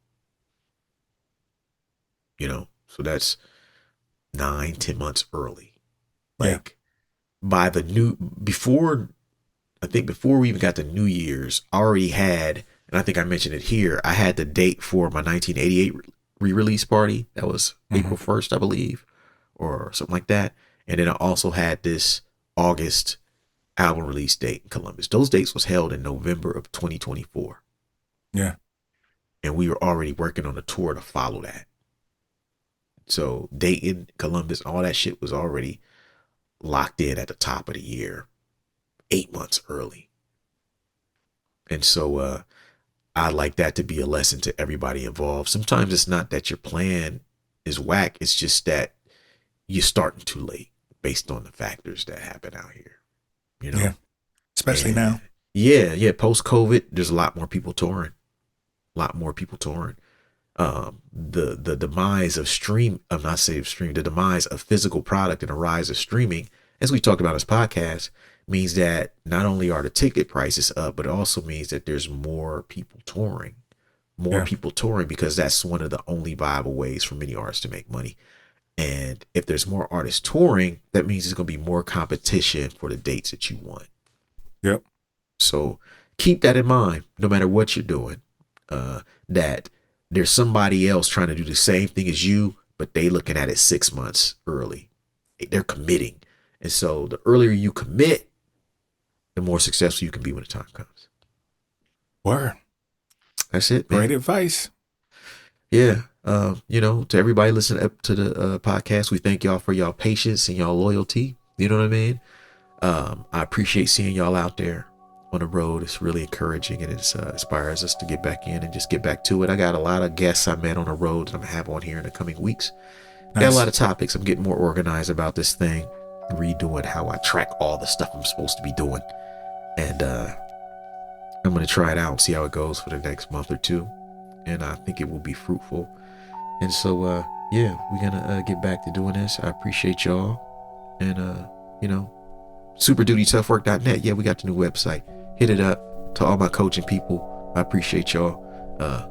A: You know, so that's 9-10 months early. Like by before we even got to New Year's, I already had, and I think I mentioned it here, I had the date for my 1988 re-release party. That was April 1st, I believe, or something like that. And then I also had this August album release date in Columbus. Those dates was held in November of 2024.
B: Yeah.
A: And we were already working on a tour to follow that. So Dayton, Columbus, all that shit was already locked in at the top of the year, 8 months early. And so I'd like that to be a lesson to everybody involved. Sometimes it's not that your plan is whack. It's just that you're starting too late based on the factors that happen out here. You know?
B: Yeah. Especially now.
A: Yeah. Post COVID, there's a lot more people touring. The demise of the demise of physical product and the rise of streaming, as we talked about in this podcast, means that not only are the ticket prices up, but it also means that there's more people touring. People touring because that's one of the only viable ways for many artists to make money. And if there's more artists touring, that means there's going to be more competition for the dates that you want.
B: Yep.
A: So keep that in mind, no matter what you're doing, that there's somebody else trying to do the same thing as you, but they looking at it 6 months early. They're committing. And so the earlier you commit, the more successful you can be when the time comes.
B: Word.
A: That's it, man.
B: Great advice.
A: Yeah. To everybody listening up to the podcast, we thank y'all for y'all patience and y'all loyalty. You know what I mean? I appreciate seeing y'all out there on the road. It's really encouraging, and it inspires us to get back in and just get back to it. I got a lot of guests I met on the road that I'm going to have on here in the coming weeks. Nice. Got a lot of topics. I'm getting more organized about this thing, redoing how I track all the stuff I'm supposed to be doing. And I'm going to try it out, see how it goes for the next month or two. And I think it will be fruitful. And so, we're going to get back to doing this. I appreciate y'all. And, superdutytoughwork.net. Yeah, we got the new website. Hit it up to all my coaching people. I appreciate y'all.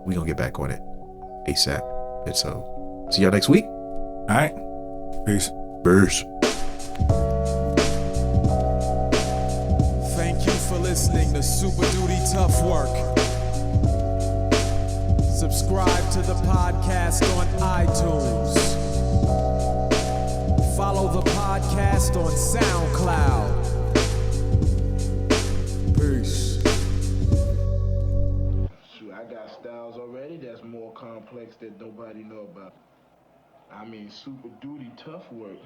A: We're going to get back on it ASAP. And so, see y'all next week.
B: All right. Peace.
A: Peace.
C: Thank you for listening to Super Duty Tough Work. Subscribe to the podcast on iTunes. Follow the podcast on SoundCloud. Peace.
D: Shoot, I got styles already that's more complex that nobody know about. I mean, super duty tough work.